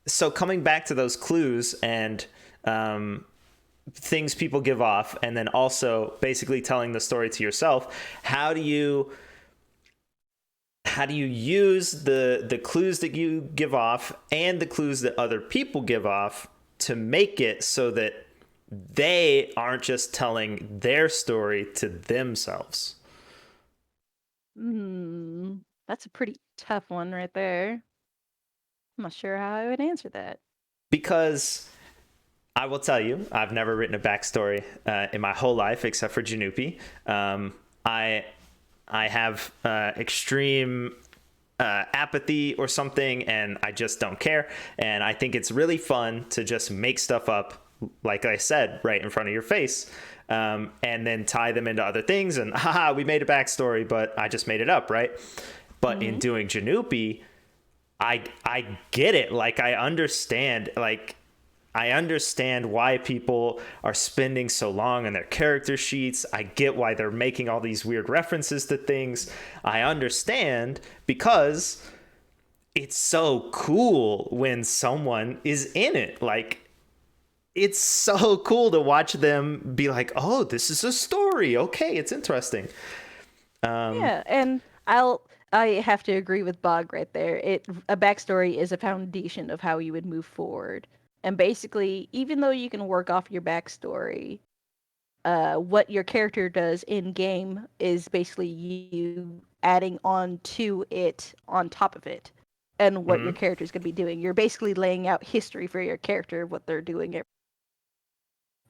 So coming back to those clues and things people give off, and then also basically telling the story to yourself, how do you use the clues that you give off and the clues that other people give off to make it so that they aren't just telling their story to themselves? That's a pretty tough one right there. I'm not sure how I would answer that. Because I will tell you, I've never written a backstory in my whole life except for Janupi. I have extreme apathy or something, and I just don't care. And I think it's really fun to just make stuff up, like I said, right in front of your face, and then tie them into other things. And haha, we made a backstory, but I just made it up, right? But in doing Janupi, I get it. Like, I understand why people are spending so long on their character sheets. I get why they're making all these weird references to things. I understand, because it's so cool when someone is in it. Like, it's so cool to watch them be like, oh, this is a story. Okay, it's interesting. Yeah, and I have to agree with Bog right there. A backstory is a foundation of how you would move forward. And basically, even though you can work off your backstory, what your character does in game is basically you adding on to it on top of it, and what your character is going to be doing. You're basically laying out history for your character, what they're doing.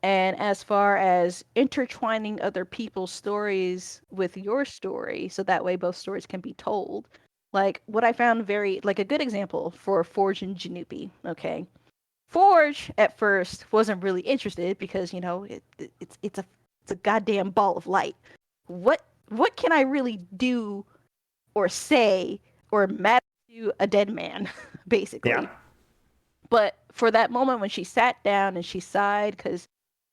And as far as intertwining other people's stories with your story, so that way both stories can be told. Like, what I found like a good example for Forge and Janupi, okay? Forge at first wasn't really interested because it's a goddamn ball of light. What can I really do or say or matter to a dead man, basically? Yeah. But for that moment when she sat down and she sighed because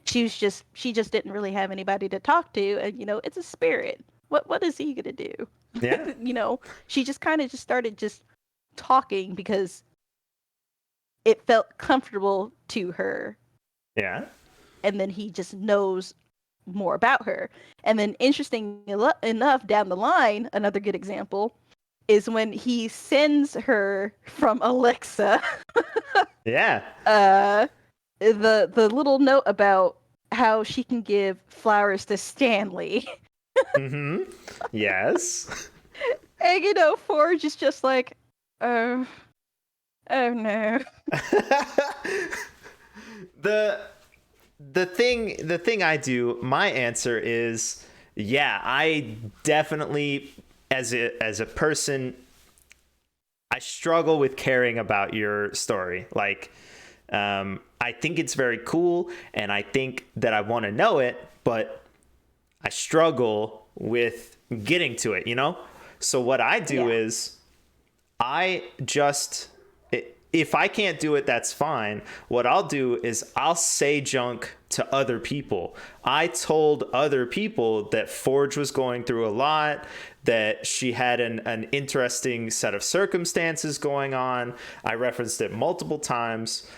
she just didn't really have anybody to talk to, and it's a spirit. What is he gonna do? Yeah. She just kind of just started just talking because it felt comfortable to her. Yeah. And then he just knows more about her. And then interesting enough, down the line, another good example is when he sends her from Alexa Yeah. the little note about how she can give flowers to Stanley. Yes. And Forge is just like, oh no. The thing I do, my answer is, yeah, I definitely, as a person, I struggle with caring about your story. Like, I think it's very cool, and I think that I want to know it, but I struggle with getting to it, So what I do is, I just, if I can't do it, that's fine. What I'll do is I'll say junk to other people. I told other people that Forge was going through a lot, that she had an interesting set of circumstances going on. I referenced it multiple times.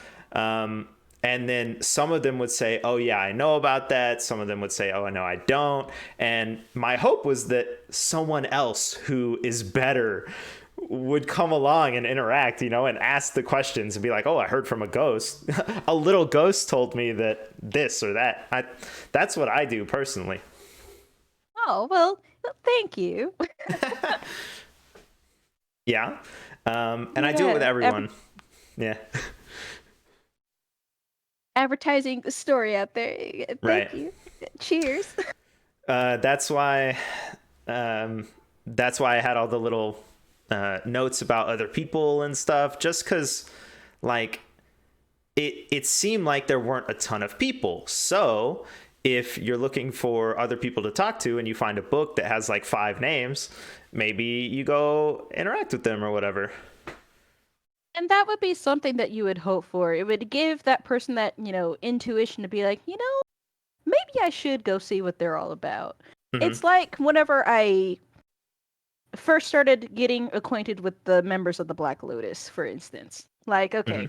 And then some of them would say, oh, yeah, I know about that. Some of them would say, oh, no, I don't. And my hope was that someone else who is better would come along and interact, and ask the questions and be like, oh, I heard from a ghost. A little ghost told me that this or that. That's what I do personally. Oh, well, thank you. Yeah. And I do it with everyone. Yeah. Advertising the story out there. Thank you. Cheers. That's why I had all the little notes about other people and stuff, just because like it seemed like there weren't a ton of people. So if you're looking for other people to talk to and you find a book that has like 5 names, maybe you go interact with them or whatever. And that would be something that you would hope for. It would give that person that, intuition to be like, maybe I should go see what they're all about. Mm-hmm. It's like whenever I first started getting acquainted with the members of the Black Lotus, for instance. Like, okay,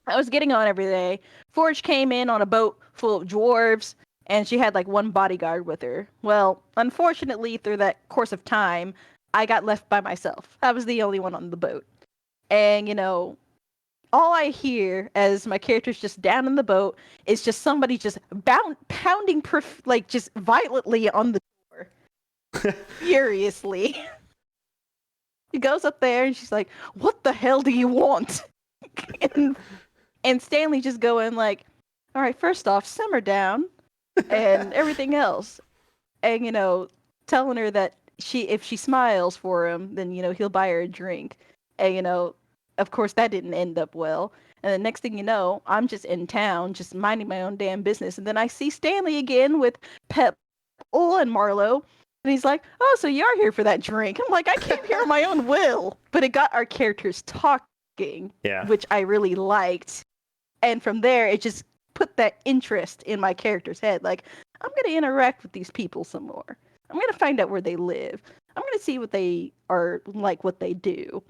I was getting on every day. Forge came in on a boat full of dwarves, and she had like one bodyguard with her. Well, unfortunately, through that course of time, I got left by myself. I was the only one on the boat. And, all I hear as my character's just down in the boat is just somebody just pounding just violently on the door. Furiously. She goes up there and she's like, what the hell do you want? and Stanley just going like, all right, first off, simmer down and everything else. And, telling her that if she smiles for him, then, he'll buy her a drink. And, of course, that didn't end up well. And the next thing you know, I'm just in town, just minding my own damn business. And then I see Stanley again with Pep, and Marlo. And he's like, oh, so you're here for that drink. I'm like, I came here on my own will. But it got our characters talking, which I really liked. And from there, it just put that interest in my character's head. Like, I'm going to interact with these people some more. I'm going to find out where they live. I'm going to see what they are like, what they do.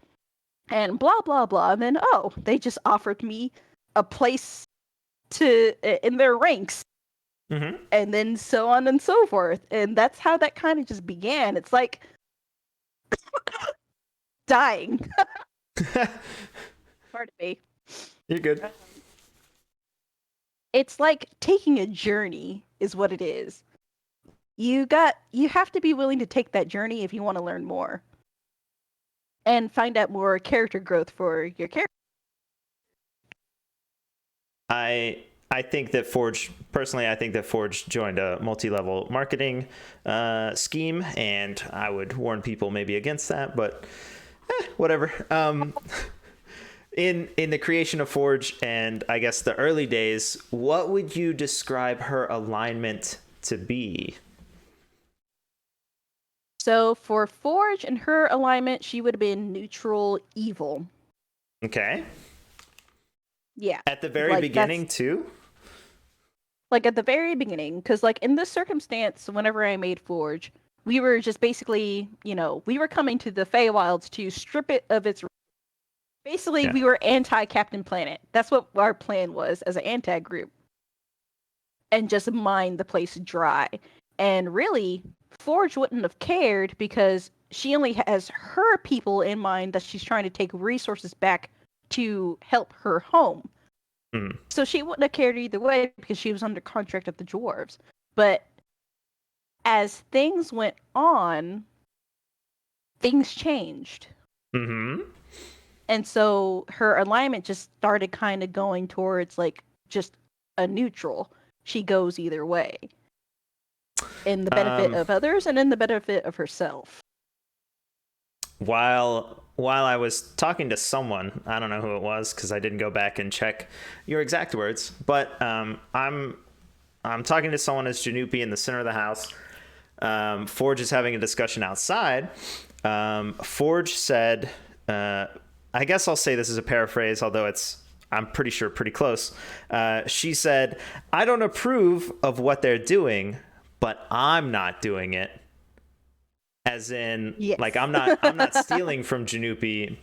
And blah, blah, blah. And then, they just offered me a place in their ranks. Mm-hmm. And then so on and so forth. And that's how that kind of just began. It's like dying. Pardon me. You're good. It's like taking a journey is what it is. You have to be willing to take that journey if you want to learn more. And find out more character growth for your character. I think that Forge joined a multi-level marketing scheme, and I would warn people maybe against that, but whatever. In the creation of Forge and I guess the early days, what would you describe her alignment to be? So for Forge and her alignment, she would have been neutral evil. Okay. Yeah. At the very beginning too? Like at the very beginning, because like in this circumstance, whenever I made Forge, we were just basically, we were coming to the Feywilds to strip it of its... Basically, we were anti-Captain Planet. That's what our plan was as an anti-group. And just mine the place dry. And really... Forge wouldn't have cared because she only has her people in mind that she's trying to take resources back to help her home. Mm. So she wouldn't have cared either way because she was under contract of the dwarves. But as things went on, things changed. Mm-hmm. And so her alignment just started kind of going towards like just a neutral. She goes either way. In the benefit of others and in the benefit of herself. While I was talking to someone, I don't know who it was because I didn't go back and check your exact words, but I'm talking to someone as Janupi in the center of the house. Forge is having a discussion outside. Forge said, I guess I'll say this is a paraphrase, although I'm pretty sure pretty close. She said, "I don't approve of what they're doing, but I'm not doing it." As in, Yes. like, I'm not stealing from Janupi,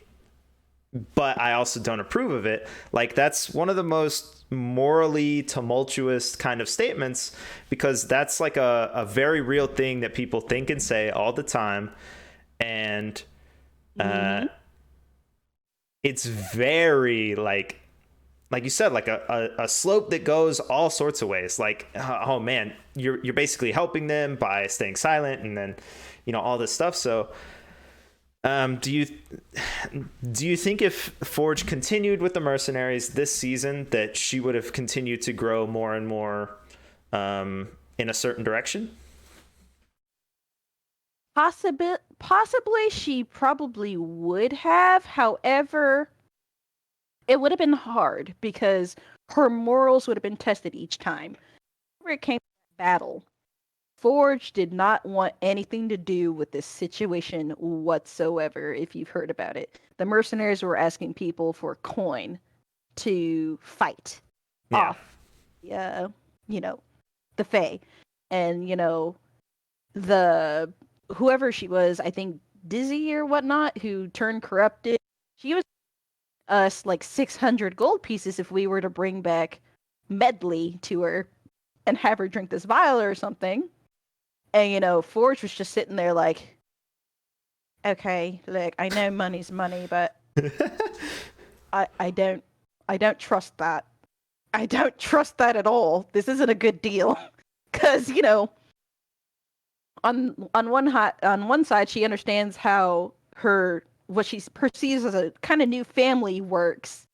but I also don't approve of it. Like, that's one of the most morally tumultuous kind of statements, because that's like a very real thing that people think and say all the time. And it's very, like you said, like a slope that goes all sorts of ways. Like, oh man, you're basically helping them by staying silent, and then, all this stuff. So do you think if Forge continued with the mercenaries this season, that she would have continued to grow more and more in a certain direction? Possibly she probably would have. However, it would have been hard because her morals would have been tested each time. Whenever it came to battle, Forge did not want anything to do with this situation whatsoever, if you've heard about it. The mercenaries were asking people for coin to fight Yeah. off, the Fae. And, the whoever she was, I think Dizzy or whatnot, who turned corrupted, she was us like 600 gold pieces if we were to bring back Medley to her and have her drink this vial or something. And Forge was just sitting there like, okay, look, I know money's money, but I don't trust that. I don't trust that at all. This isn't a good deal. Cause, on one side she understands how what she perceives as a kind of new family works.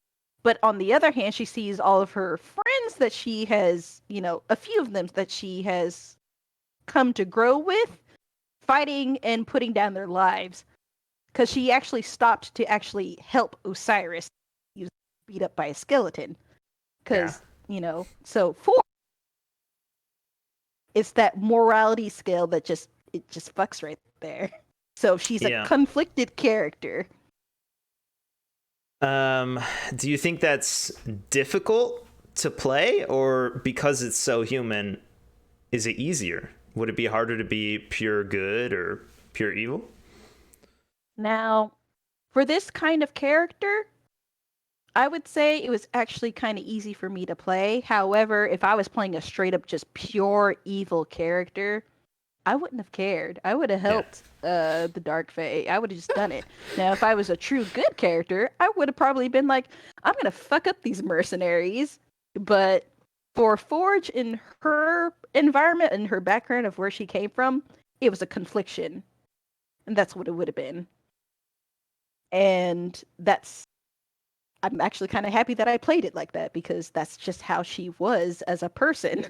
But on the other hand, she sees all of her friends that she has, a few of them that she has come to grow with, fighting and putting down their lives. Because she actually stopped to actually help Osiris. He was beat up by a skeleton. Because, so it's that morality scale that just fucks right there. So she's a conflicted character. Do you think that's difficult to play, or because it's so human, is it easier? Would it be harder to be pure good or pure evil? Now, for this kind of character, I would say it was actually kind of easy for me to play. However, if I was playing a straight up just pure evil character, I wouldn't have cared. I would have helped the Dark Fae. I would have just done it. Now, if I was a true good character, I would have probably been like, I'm going to fuck up these mercenaries. But for Forge, in her environment and her background of where she came from, it was a confliction. And that's what it would have been. And I'm actually kind of happy that I played it like that, because that's just how she was as a person.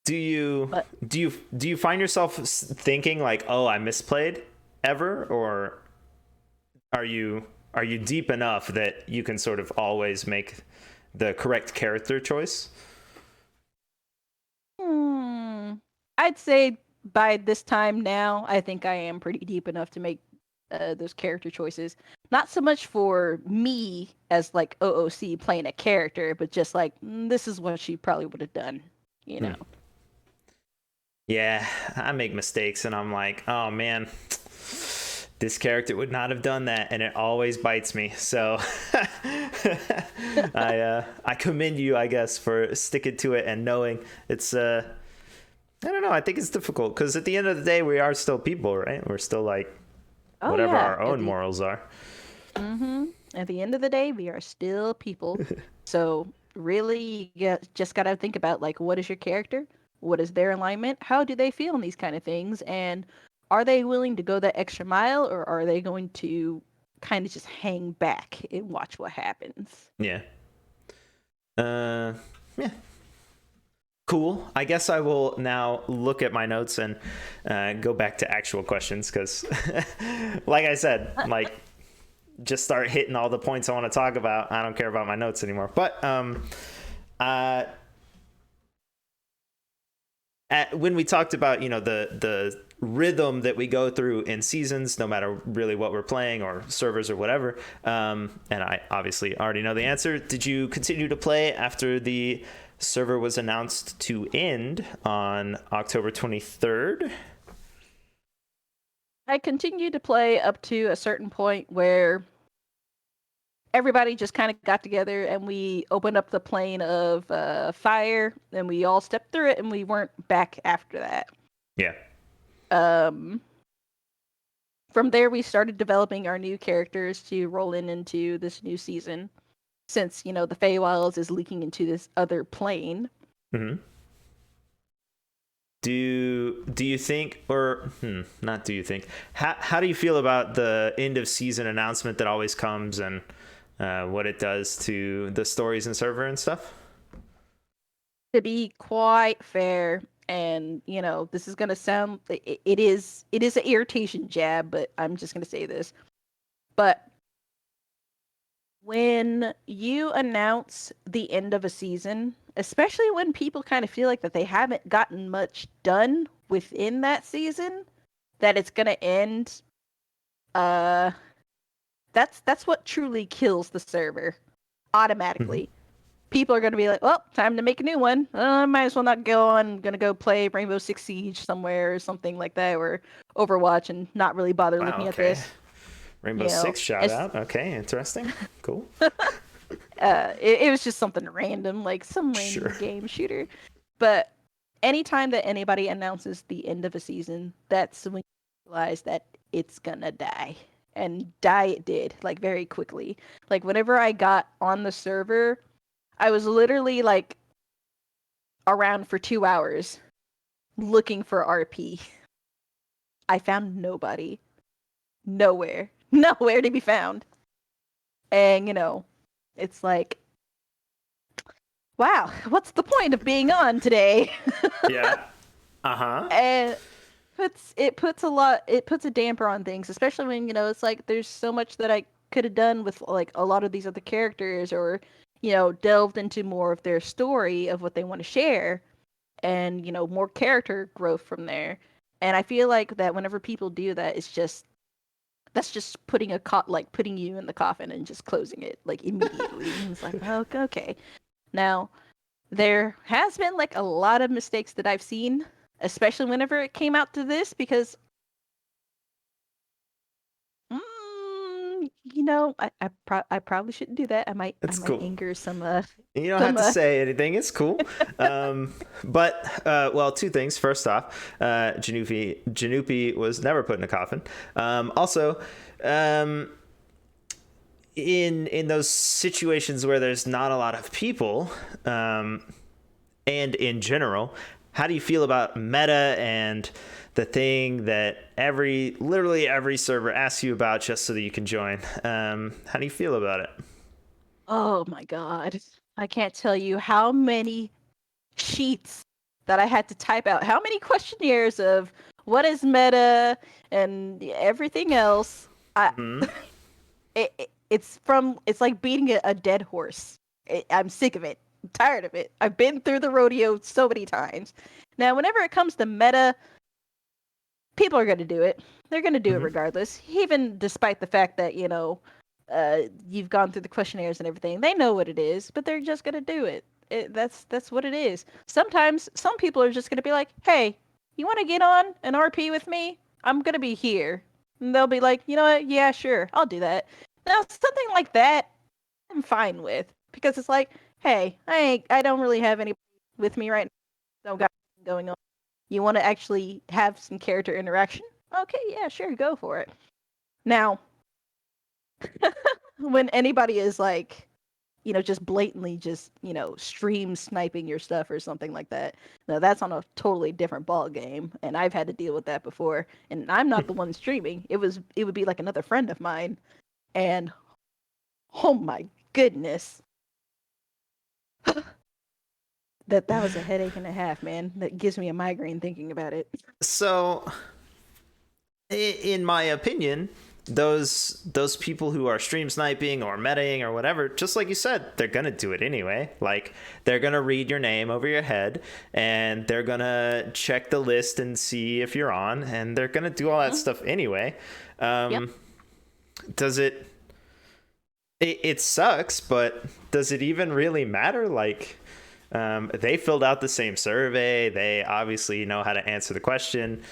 Do you find yourself thinking like, oh, I misplayed ever, or are you deep enough that you can sort of always make the correct character choice? I'd say by this time now, I think I am pretty deep enough to make those character choices. Not so much for me as like OOC playing a character, but just like, this is what she probably would have done, Yeah, I make mistakes and I'm like, oh man, this character would not have done that, and it always bites me. So I commend you, I guess, for sticking to it and knowing it's I don't know, I think it's difficult because at the end of the day we are still people, right? We're still like whatever our own morals are. At the end of the day, we are still people. So really, you just gotta think about like, what is your character? What is their alignment? How do they feel in these kind of things? And are they willing to go that extra mile, or are they going to kind of just hang back and watch what happens? Yeah. Yeah. Cool. I guess I will now look at my notes and go back to actual questions because, like I said, like just start hitting all the points I want to talk about. I don't care about my notes anymore. But when we talked about, the rhythm that we go through in seasons, no matter really what we're playing or servers or whatever. And I obviously already know the answer. Did you continue to play after the server was announced to end on October 23rd? I continued to play up to a certain point where everybody just kind of got together and we opened up the plane of fire and we all stepped through it and we weren't back after that. Yeah. From there, we started developing our new characters to roll into this new season. Since, the Feywilds is leaking into this other plane. Mm-hmm. Do you think, or not do you think, how do you feel about the end of season announcement that always comes, and what it does to the stories and server and stuff? To be quite fair, and this is gonna sound, it is an irritation jab, but I'm just gonna say this. But when you announce the end of a season, especially when people kind of feel like that they haven't gotten much done within that season, that it's gonna end, that's what truly kills the server automatically. Mm-hmm. People are gonna be like, well, time to make a new one. I might as well not go on. I'm gonna go play Rainbow Six Siege somewhere or something like that, or Overwatch, and not really bother Wow, looking at okay. this. Rainbow Six shout out. Okay, interesting. Cool. It was just something random, like some random game shooter. But anytime that anybody announces the end of a season, that's when you realize that it's gonna die. And die it did, like very quickly. Like whenever I got on the server, I was literally like around for 2 hours looking for RP. I found nobody. Nowhere. Nowhere to be found. And, it's like, wow, what's the point of being on today? Yeah. Uh-huh. And it puts a damper on things, especially when, it's like there's so much that I could have done with like a lot of these other characters, or, delved into more of their story of what they want to share, and, more character growth from there. And I feel like that whenever people do that, that's just putting putting you in the coffin and just closing it like immediately. And it's like, oh, okay. Now, there has been like a lot of mistakes that I've seen, especially whenever it came out to this, because I probably shouldn't do that. I might Cool. anger some You don't have to say anything. It's cool. But well, two things. First off, Janupi was never put in a coffin. Also, in those situations where there's not a lot of people, and in general, how do you feel about meta and the thing that literally every server asks you about just so that you can join? How do you feel about it? Oh my god. I can't tell you how many sheets that I had to type out, how many questionnaires of what is meta and everything else. Mm-hmm. It's like beating a dead horse. I'm sick of it. I'm tired of it. I've been through the rodeo so many times. Now, whenever it comes to meta, people are going to do it. They're going to do it regardless, even despite the fact that, you've gone through the questionnaires and everything. They know what it is, but they're just going to do it. That's what it is. Sometimes some people are just going to be like, hey, you want to get on an RP with me? I'm going to be here. And they'll be like, you know what? Yeah, sure. I'll do that. Now, something like that, I'm fine with, because it's like, hey, I don't really have anybody with me right now. Don't got anything going on. You want to actually have some character interaction? Okay, yeah, sure, go for it. Now, when anybody is like, just blatantly just, stream sniping your stuff or something like that, now that's on a totally different ball game, and I've had to deal with that before. And I'm not the one streaming. It would be like another friend of mine, and oh my goodness, that was a headache and a half, man. That gives me a migraine thinking about it. So, in my opinion, those people who are stream sniping or metaing or whatever, just like you said, they're gonna do it anyway. Like, they're gonna read your name over your head, and they're gonna check the list and see if you're on, and they're gonna do all that stuff anyway. Yep. Does it sucks, but does it even really matter? Like, they filled out the same survey. They obviously know how to answer the question.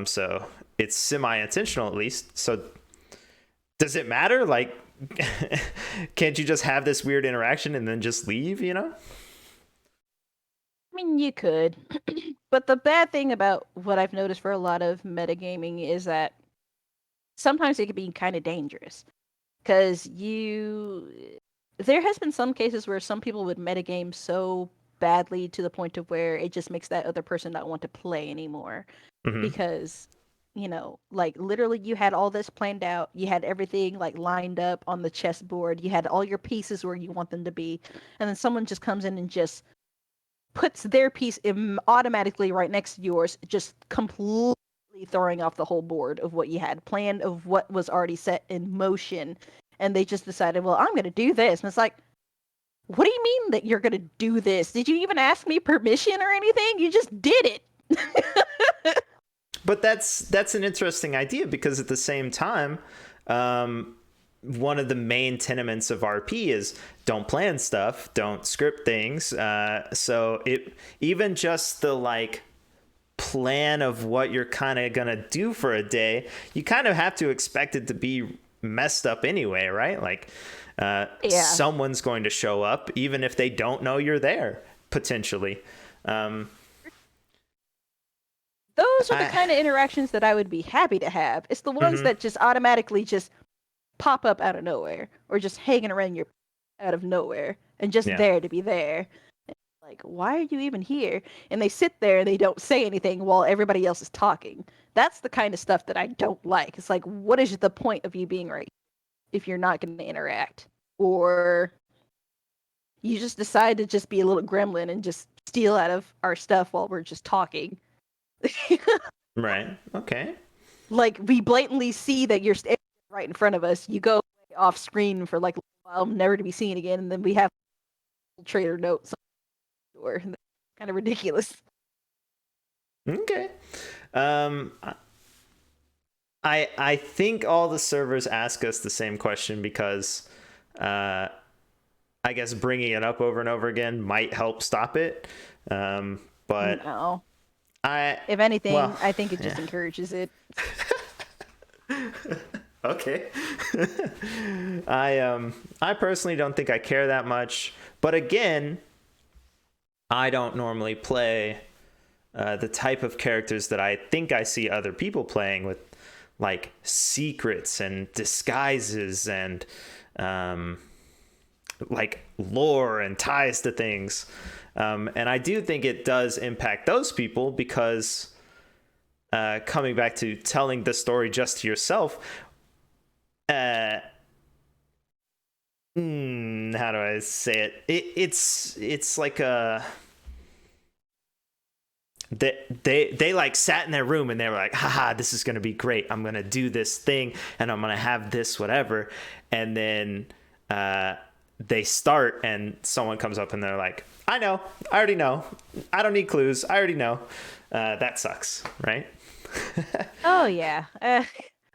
So it's semi-intentional, at least. So does it matter? Like, can't you just have this weird interaction and then just leave, you know? I mean, you could. But the bad thing about what I've noticed for a lot of metagaming is that sometimes it can be kind of dangerous. Because there has been some cases where some people would metagame so badly to the point of where it just makes that other person not want to play anymore. Because, like literally you had all this planned out, you had everything like lined up on the chessboard, you had all your pieces where you want them to be, and then someone just comes in and just puts their piece automatically right next to yours, just completely throwing off the whole board of what you had planned, of what was already set in motion. And they just decided, well, I'm going to do this. And it's like, what do you mean that you're going to do this? Did you even ask me permission or anything? You just did it. But that's an interesting idea, because at the same time, one of the main tenements of RP is don't plan stuff, don't script things. So it even just the like plan of what you're kind of gonna do for a day, you kind of have to expect it to be messed up anyway, right? Like, someone's going to show up even if they don't know you're there, potentially. Those are the kind of interactions that I would be happy to have. It's the ones that just automatically just pop up out of nowhere, or just hanging around your out of nowhere and just there to be there. Like, why are you even here? And they sit there and they don't say anything while everybody else is talking. That's the kind of stuff that I don't like. It's like, what is the point of you being right if you're not going to interact? Or you just decide to just be a little gremlin and just steal out of our stuff while we're just talking. Right. Okay. Like, we blatantly see that you're right in front of us. You go off screen for like a while, never to be seen again, and then we have trader notes. Or kind of ridiculous. Okay. I think all the servers ask us the same question because I guess bringing it up over and over again might help stop it. But no. If anything, I think it just encourages it. Okay. I personally don't think I care that much, but again, I don't normally play the type of characters that I think I see other people playing, with like secrets and disguises and like lore and ties to things. And I do think it does impact those people, because coming back to telling the story just to yourself, how do I say it? It's like a they like sat in their room and they were like, haha, this is gonna be great. I'm gonna do this thing and I'm gonna have this whatever. And then they start and someone comes up and they're like, I know, I already know. I don't need clues. I already know. That sucks, right? Oh yeah.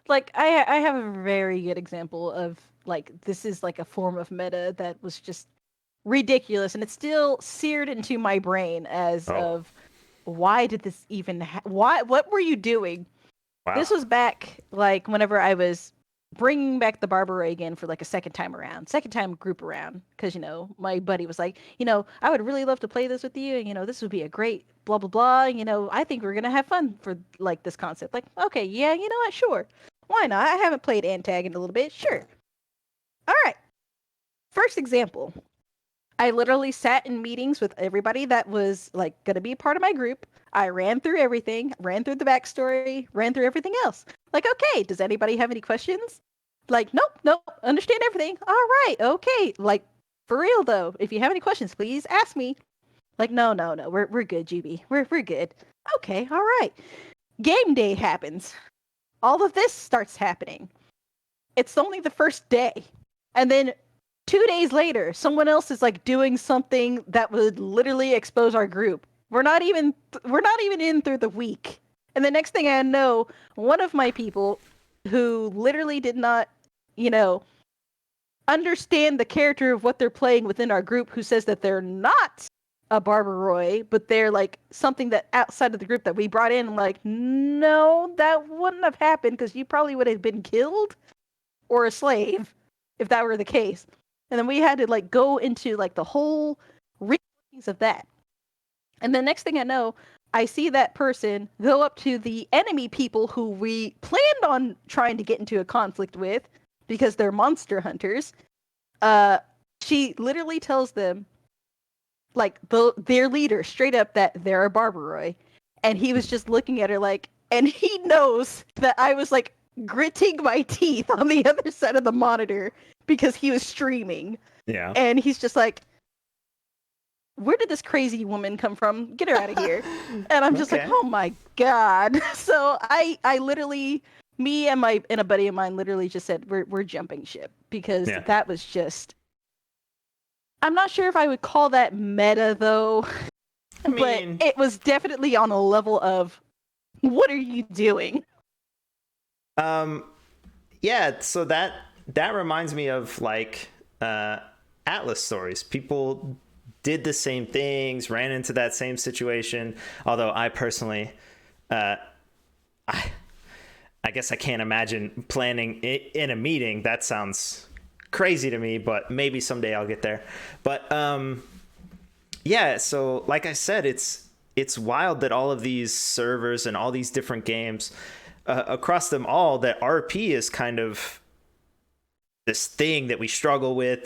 Like I have a very good example of like, this is like a form of meta that was just ridiculous, and it's still seared into my brain as of, why did this even what were you doing? Wow. This was back like whenever I was bringing back the Barbara again for like a second time group around, because my buddy was like, I would really love to play this with you, and this would be a great blah blah blah, I think we're gonna have fun for like this concept. Like, okay, yeah, you know what, sure, why not? I haven't played Antag in a little bit, sure. All right, first example, I literally sat in meetings with everybody that was like going to be part of my group. I ran through everything, ran through the backstory, ran through everything else. Like, okay, does anybody have any questions? Like, nope, understand everything. All right, okay. Like, for real though, if you have any questions, please ask me. Like, no, we're good, Juby. We're good. Okay, all right. Game day happens. All of this starts happening. it's only the first day. And then 2 days later, someone else is like doing something that would literally expose our group. We're not even in through the week. And the next thing I know, one of my people who literally did not, you know, understand the character of what they're playing within our group, who says that they're not a Barbaroi, but they're like something that outside of the group that we brought in, like, no, that wouldn't have happened because you probably would have been killed or a slave if that were the case. And then we had to like go into like the whole reasons of that. And the next thing I know, I see that person go up to the enemy people who we planned on trying to get into a conflict with because they're monster hunters. She literally tells them, like their leader, straight up that they're a Barbaroi, and he was just looking at her like, and he knows that I was like gritting my teeth on the other side of the monitor because he was streaming, Yeah. and he's just like, where did this crazy woman come from? Get her out of here. And I'm just like, Okay. oh my god. So I literally, me and a buddy of mine literally just said we're jumping ship because Yeah. that was just, I'm not sure if I would call that meta though, I mean, but it was definitely on a level of, what are you doing? yeah, so that reminds me of like Atlas stories. People did the same things, ran into that same situation. Although I personally, I guess I can't imagine planning it in a meeting. That sounds crazy to me, but maybe someday I'll get there. But yeah, so like I said, it's wild that all of these servers and all these different games across them all, that RP is kind of this thing that we struggle with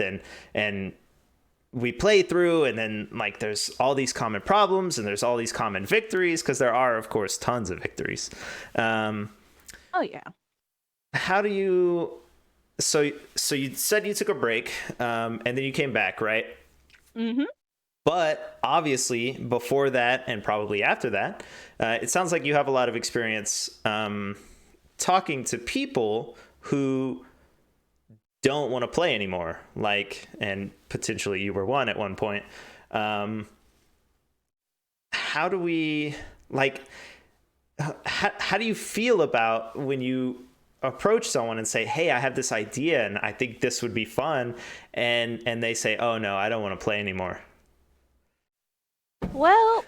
and we play through, and then like there's all these common problems and there's all these common victories, because there are of course tons of victories. Oh yeah. How do you, so you said you took a break, and then you came back, right? Mm-hmm. But obviously before that and probably after that, it sounds like you have a lot of experience talking to people who don't want to play anymore, like, and potentially you were one at one point. How do we, like, how do you feel about when you approach someone and say, hey, I have this idea and I think this would be fun, and they say, oh no, I don't want to play anymore? Well,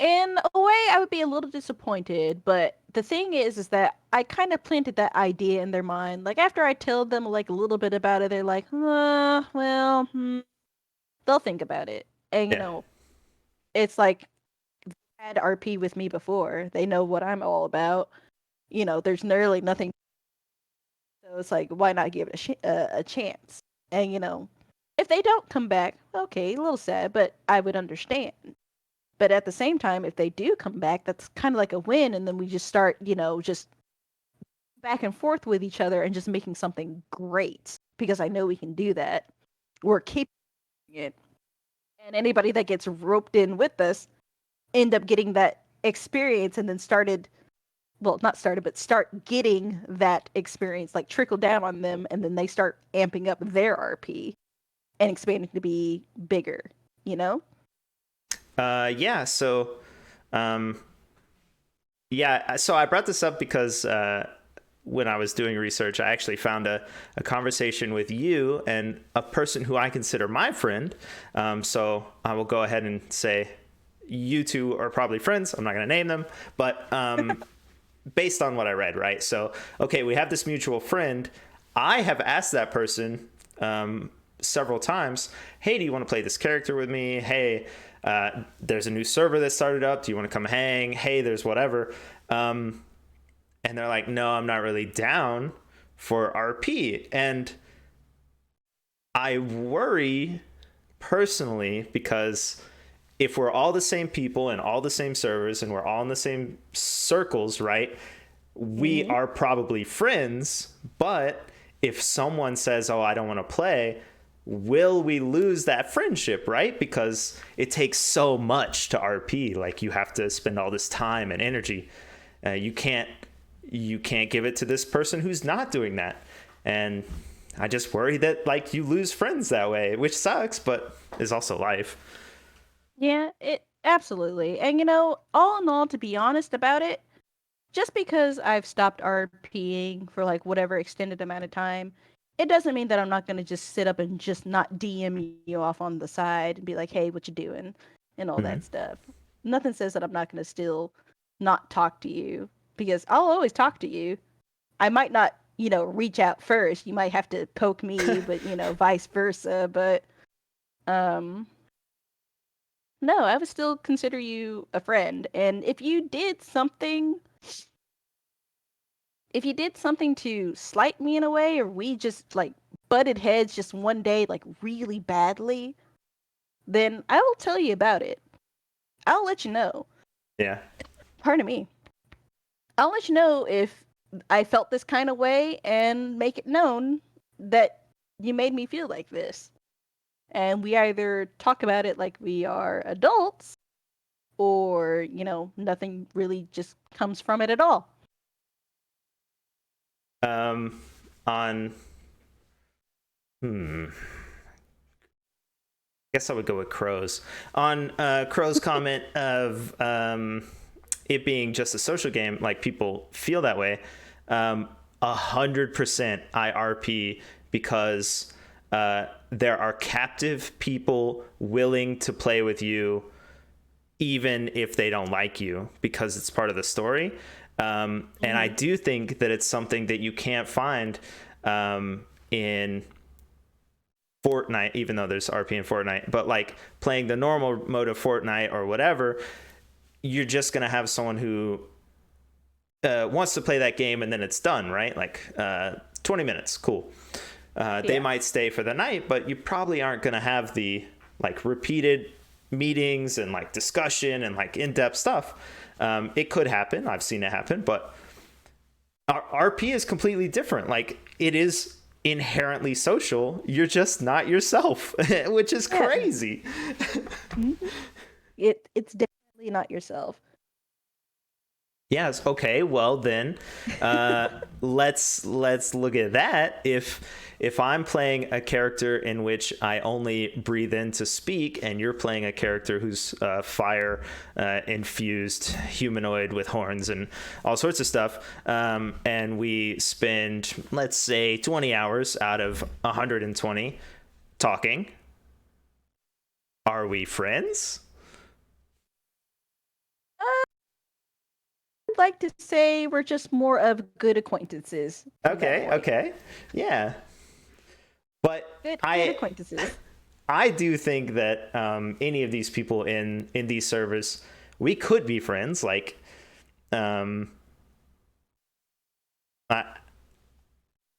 in a way, I would be a little disappointed, but the thing is that I kind of planted that idea in their mind. Like after I told them like a little bit about it, they're like, well, they'll think about it. And Yeah. it's like, they had RP with me before. They know what I'm all about. There's nearly nothing. So it's like, why not give it a chance? And if they don't come back, okay, a little sad, but I would understand. But at the same time, if they do come back, that's kind of like a win, and then we just start, just back and forth with each other and just making something great, because I know we can do that. We're capable of it. And anybody that gets roped in with us end up getting that experience, and then start getting that experience, like trickle down on them, and then they start amping up their RP and expanding to be bigger, you know? Yeah. So, yeah. So I brought this up because when I was doing research, I actually found a conversation with you and a person who I consider my friend. So I will go ahead and say you two are probably friends. I'm not going to name them, but based on what I read, right? So, okay, we have this mutual friend. I have asked that person several times, hey, do you want to play this character with me? Hey, there's a new server that started up. Do you want to come hang? Hey, there's whatever. And they're like, no, I'm not really down for RP. And I worry personally, because if we're all the same people and all the same servers and we're all in the same circles, right, we are probably friends. But if someone says, oh, I don't want to play, will we lose that friendship, right? Because it takes so much to RP. Like, you have to spend all this time and energy. You can't give it to this person who's not doing that. And I just worry that like you lose friends that way, which sucks, but is also life. Yeah, it absolutely. And all in all, to be honest about it, just because I've stopped RPing for like whatever extended amount of time, it doesn't mean that I'm not gonna just sit up and just not DM you off on the side and be like, "Hey, what you doing?" and all Mm-hmm. that stuff. Nothing says that I'm not gonna still not talk to you because I'll always talk to you. I might not, reach out first. You might have to poke me, but vice versa. But um, no, I would still consider you a friend. And if you did something to slight me in a way, or we just like butted heads just one day, like really badly, then I will tell you about it. I'll let you know. Yeah. Pardon me. I'll let you know if I felt this kind of way and make it known that you made me feel like this. And we either talk about it like we are adults, or, nothing really just comes from it at all. On I guess I would go with Crow's. On Crow's comment of it being just a social game, like people feel that way. 100% IRP because there are captive people willing to play with you even if they don't like you because it's part of the story. And I do think that it's something that you can't find in Fortnite, even though there's RP in Fortnite, but like playing the normal mode of Fortnite or whatever, you're just going to have someone who wants to play that game and then it's done, right? Like 20 minutes, cool. They might stay for the night, but you probably aren't going to have the like repeated meetings and like discussion and like in-depth stuff. It could happen. I've seen it happen, but RP is completely different. Like it is inherently social. You're just not yourself, which is crazy. It's definitely not yourself. Yes. Okay. Well, then, let's look at that. If I'm playing a character in which I only breathe in to speak, and you're playing a character who's fire infused humanoid with horns and all sorts of stuff, and we spend, let's say, 20 hours out of 120 talking, are we friends? I'd like to say we're just more of good acquaintances. Okay. Yeah. But Good I acquaintances. I do think that any of these people in these servers, we could be friends. Like, I,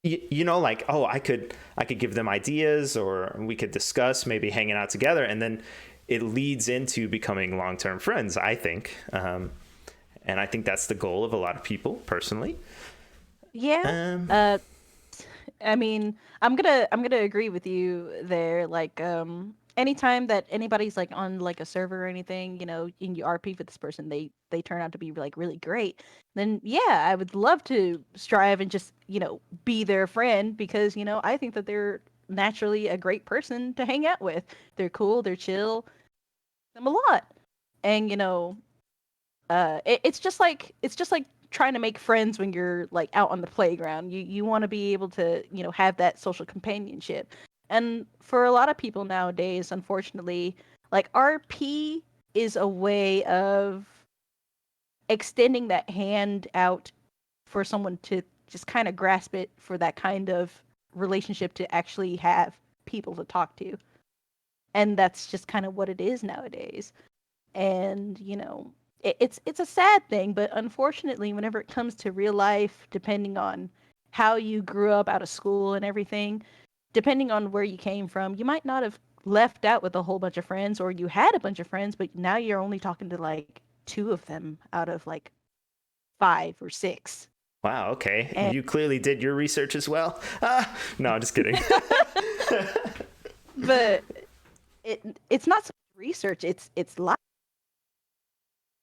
like, oh, I could give them ideas, or we could discuss maybe hanging out together, and then it leads into becoming long-term friends. I think, and I think that's the goal of a lot of people, personally. Yeah. I mean, I'm gonna agree with you there. Like, anytime that anybody's like on like a server or anything, and you RP with this person, they turn out to be like really great. Then yeah, I would love to strive and just be their friend because I think that they're naturally a great person to hang out with. They're cool, they're chill, them a lot, and it's just like trying to make friends when you're like out on the playground. You want to be able to have that social companionship, and for a lot of people nowadays, unfortunately, like RP is a way of extending that hand out for someone to just kind of grasp it for that kind of relationship to actually have people to talk to, and that's just kind of what it is nowadays. And it's a sad thing, but unfortunately whenever it comes to real life, depending on how you grew up out of school and everything, depending on where you came from, you might not have left out with a whole bunch of friends, or you had a bunch of friends but now you're only talking to like two of them out of like five or six. Wow. Okay. And You clearly did your research as well. No, I'm just kidding. but it's not so much research, it's life.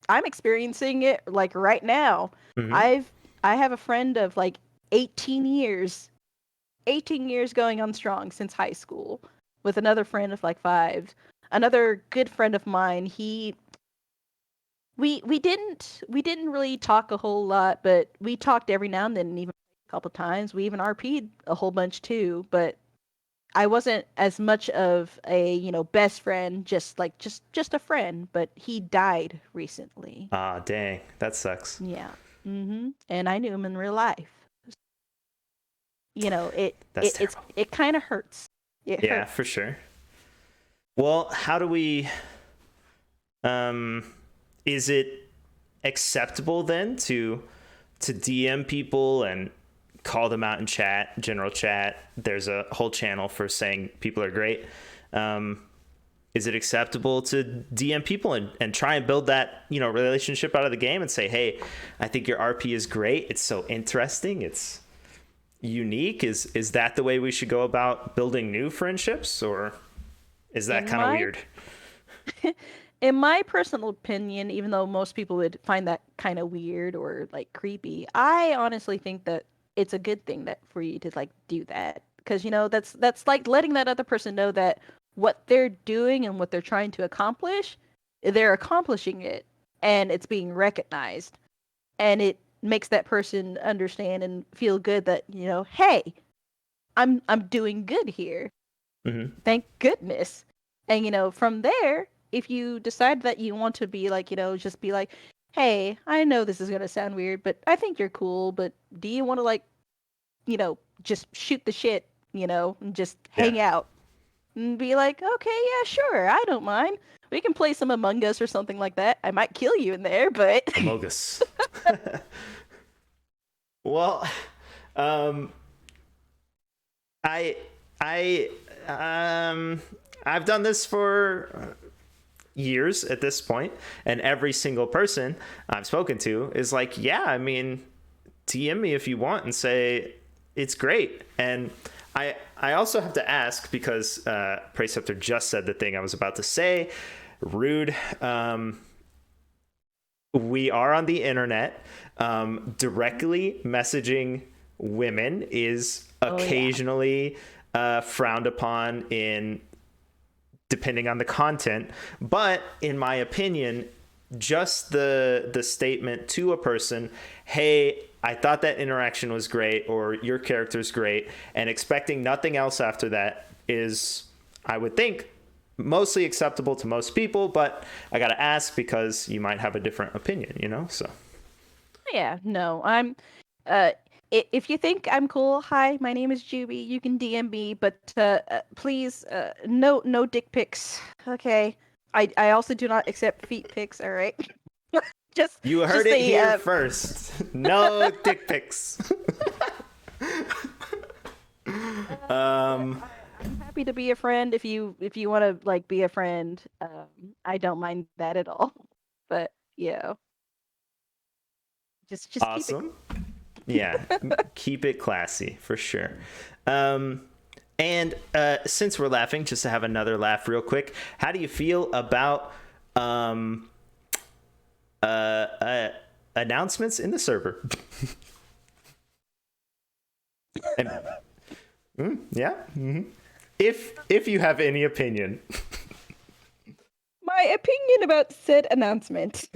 I'm experiencing it like right now. Hmm. I have a friend of like 18 years, 18 years going on strong since high school with another friend of like 5. Another good friend of mine, we didn't really talk a whole lot, but we talked every now and then, and even a couple times. We even RP'd a whole bunch too, but I wasn't as much of a, best friend, just a friend, but he died recently. Ah, dang, that sucks. Yeah. And I knew him in real life. It That's it it's terrible. it kind of hurts. It Yeah, hurts. for sure. Well, how do we um is it acceptable then to DM people and call them out in chat, general chat? There's a whole channel for saying people are great. Um, is it acceptable to DM people and try and build that, relationship out of the game and say, hey, I think your RP is great. It's so interesting. It's unique. Is that the way we should go about building new friendships, or is that In kind of my weird? in my personal opinion, even though most people would find that kind of weird or like creepy, I honestly think that it's a good thing that for you to like do that, because that's like letting that other person know that what they're doing and what they're trying to accomplish, they're accomplishing it and it's being recognized, and it makes that person understand and feel good that, hey, I'm doing good here. Mm-hmm. Thank goodness. And from there, if you decide that you want to be like, just be like, hey, I know this is gonna sound weird, but I think you're cool, but do you want to like, just shoot the shit, and just Yeah. hang out and be like, okay, yeah, sure, I don't mind. We can play some Among Us or something like that. I might kill you in there, but Amogus. Well, um, I I I've done this for years at this point, and every single person I've spoken to is like, yeah, I mean, DM me if you want and say it's great. And I also have to ask, because Preceptor just said the thing I was about to say. Rude. We are on the internet. Directly messaging women is oh yeah, occasionally frowned upon in depending on the content. But in my opinion, just the statement to a person, hey, I thought that interaction was great, or your character's great, and expecting nothing else after that is, I would think, mostly acceptable to most people. But I gotta ask, because you might have a different opinion, so. yeah. No, uh if you think I'm cool, hi, my name is Juby. You can DM me, but please, no dick pics. Okay. I also do not accept feet pics. All right. just You heard just it say here first. No dick pics. um I'm happy to be a friend if you want to like be a friend. I don't mind that at all. But yeah, just keep it. awesome. Yeah, keep it classy for sure. Um, and since we're laughing, just to have another laugh real quick, how do you feel about um, uh, uh, announcements in the server? And, yeah. If you have any opinion. My opinion about said announcement.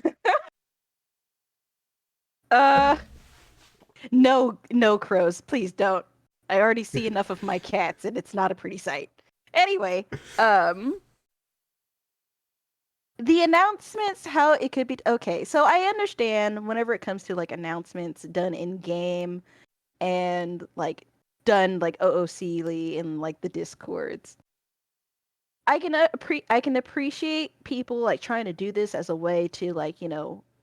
uh no crows, please don't. I already see enough of my cats and it's not a pretty sight. Anyway, the announcements, how it could be okay. So I understand whenever it comes to like announcements done in game and like done like OOCly in like the discords. I can appreciate people like trying to do this as a way to like,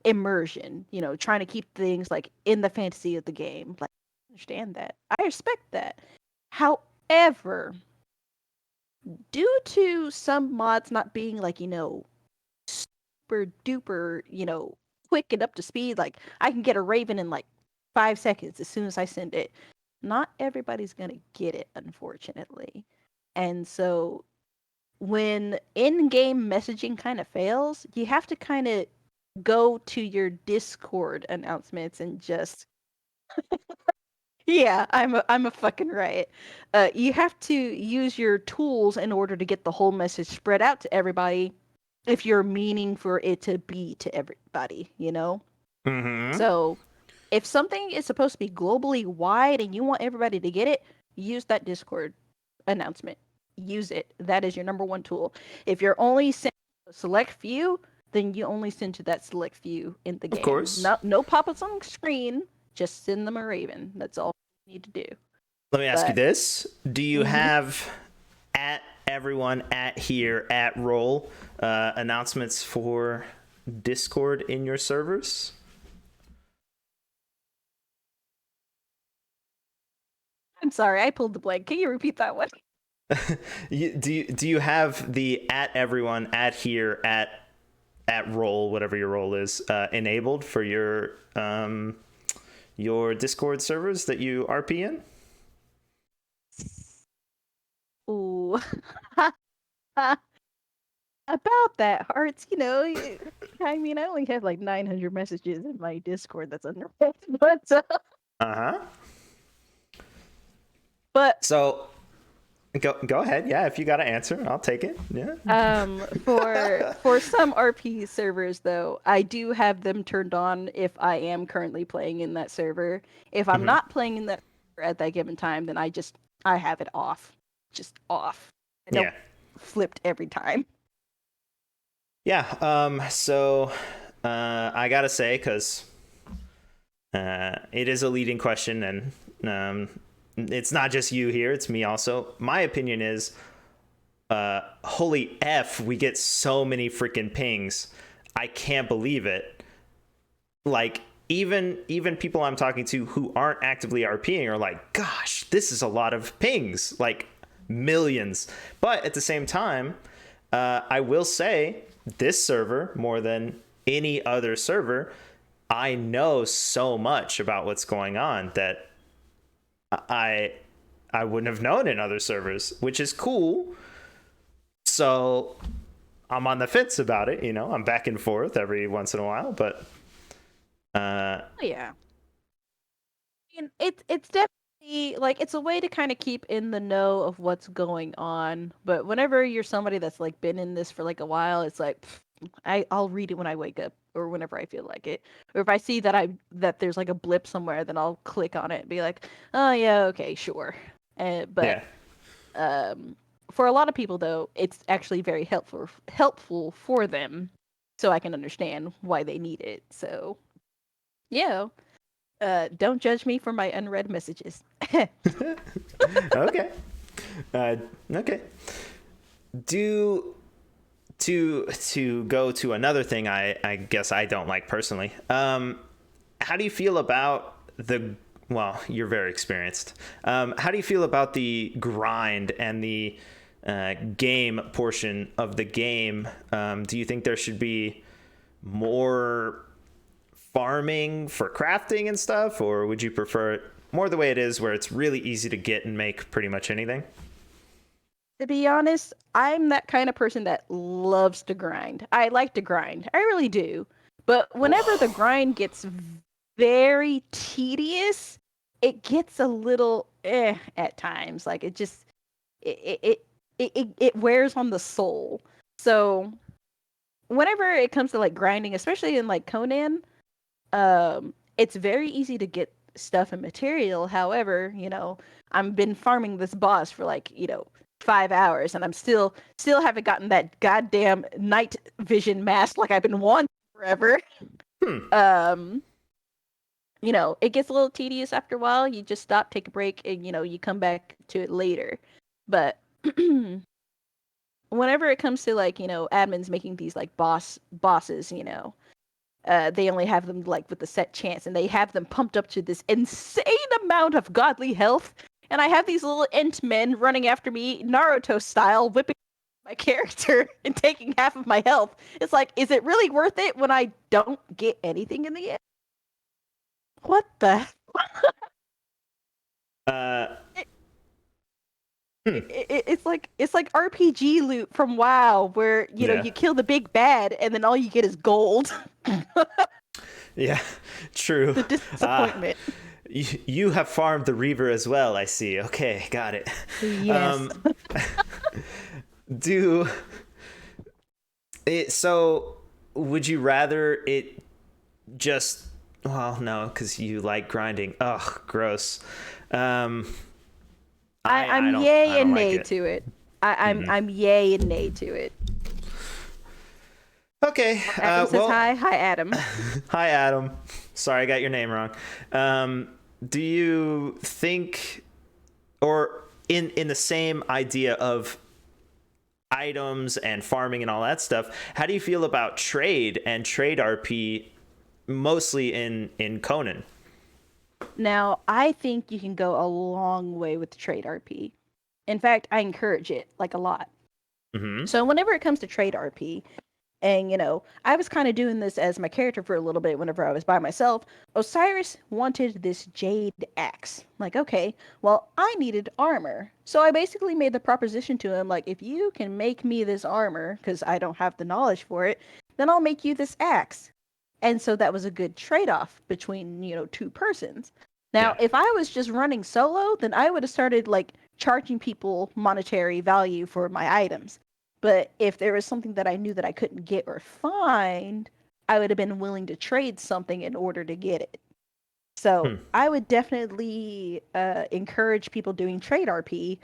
immersion, trying to keep things like in the fantasy of the game. Like, I understand that. I respect that. However, due to some mods not being like, super duper, quick and up to speed, like I can get a raven in like 5 seconds as soon as I send it. Not everybody's gonna get it, unfortunately. And so when in-game messaging kind of fails, you have to kind of go to your Discord announcements and just Yeah, I'm a fucking riot. You have to use your tools in order to get the whole message spread out to everybody if you're meaning for it to be to everybody, you know? Mm-hmm. So if something is supposed to be globally wide and you want everybody to get it, use that Discord announcement. Use it. That is your number one tool. If you're only sending a select few, then you only send to that select few in the Of game. course. No pop-ups on the screen. Just send them a raven. That's all you need to do. Let me ask you But this: do you mhm. have at everyone at here at roll announcements for Discord in your servers? I'm sorry, I pulled the blank. Can you repeat that one? Do you have the at everyone at here at roll, whatever your role is, enabled for your Discord servers that you RP in? Ooh. About that, Hearts, I mean, I only have like 900 messages in my Discord that's unread, Uh-huh. but So go ahead. Yeah, if you got an answer, I'll take it. Yeah. for some RP servers though, I do have them turned on if I am currently playing in that server. If I'm Mm-hmm. not playing in that server at that given time, then I have it off, just off. I Yeah. don't flipped every time. Yeah. So I gotta say, because it is a leading question, and it's not just you here; it's me also. My opinion is, holy f, we get so many freaking pings. I can't believe it. Like even people I'm talking to who aren't actively RPing are like, gosh, this is a lot of pings, like millions. But at the same time, I will say this server more than any other server, I know so much about what's going on that I I wouldn't have known in other servers, which is cool. So I'm on the fence about it, I'm back and forth every once in a while, but Yeah. mean, it's definitely like it's a way to kind of keep in the know of what's going on. But whenever you're somebody that's like been in this for like a while, it's like I'll read it when I wake up or whenever I feel like it. Or if I see that there's like a blip somewhere, then I'll click on it and be like, oh yeah, okay, sure. But yeah. um, for a lot of people though, it's actually very helpful for them, so I can understand why they need it. So yeah. Don't judge me for my unread messages. Okay. Okay. Do to go to another thing I guess I don't like personally. How do you feel about the well, you're very experienced. How do you feel about the grind and the game portion of the game? Do you think there should be more farming for crafting and stuff, or would you prefer it more the way it is, where it's really easy to get and make pretty much anything? To be honest, I'm that kind of person that loves to grind. I like to grind. I really do. But whenever the grind gets very tedious, it gets a little at times. Like it just it wears on the soul. So whenever it comes to like grinding, especially in like Conan, it's very easy to get stuff and material. However, I've been farming this boss for like 5 hours, and I'm still haven't gotten that goddamn night vision mask like I've been wanting forever. Hmm. um it gets a little tedious after a while. You just stop, take a break, and you come back to it later. But whenever it comes to like admins making these like bosses, they only have them like with the set chance, and they have them pumped up to this insane amount of godly health. And I have these little ent men running after me, Naruto style, whipping my character and taking half of my health. It's like, is it really worth it when I don't get anything in the end? What the? Uh, It, hmm. it's like RPG loot from WoW, where Yeah. you kill the big bad, and then all you get is gold. Yeah. True. The Uh, disappointment. you have farmed the Reaver as well, I see. Okay, got it. Yes. Do it. So, would you rather it just? Well, no, because you like grinding. Ugh, gross. Um, I I'm don't yay and like nay it. to it. I'm yay and nay to it. Okay. Adam says Well, hi. Hi, Adam. hi, Adam. Sorry, I got your name wrong. Do you think, or in the same idea of items and farming and all that stuff, how do you feel about trade and trade RP, mostly in Conan? Now, I think you can go a long way with the trade RP. In fact, I encourage it like a lot. Mm-hmm. So whenever it comes to trade RP, and I was kind of doing this as my character for a little bit whenever I was by myself. Osiris wanted this jade axe. Like, okay, well, I needed armor. So I basically made the proposition to him, like, if you can make me this armor, because I don't have the knowledge for it, then I'll make you this axe. And so that was a good trade-off between, two persons. Now, Yeah. if I was just running solo, then I would have started like charging people monetary value for my items. But if there was something that I knew that I couldn't get or find, I would have been willing to trade something in order to get it. So Hmm. I would definitely encourage people doing trade RP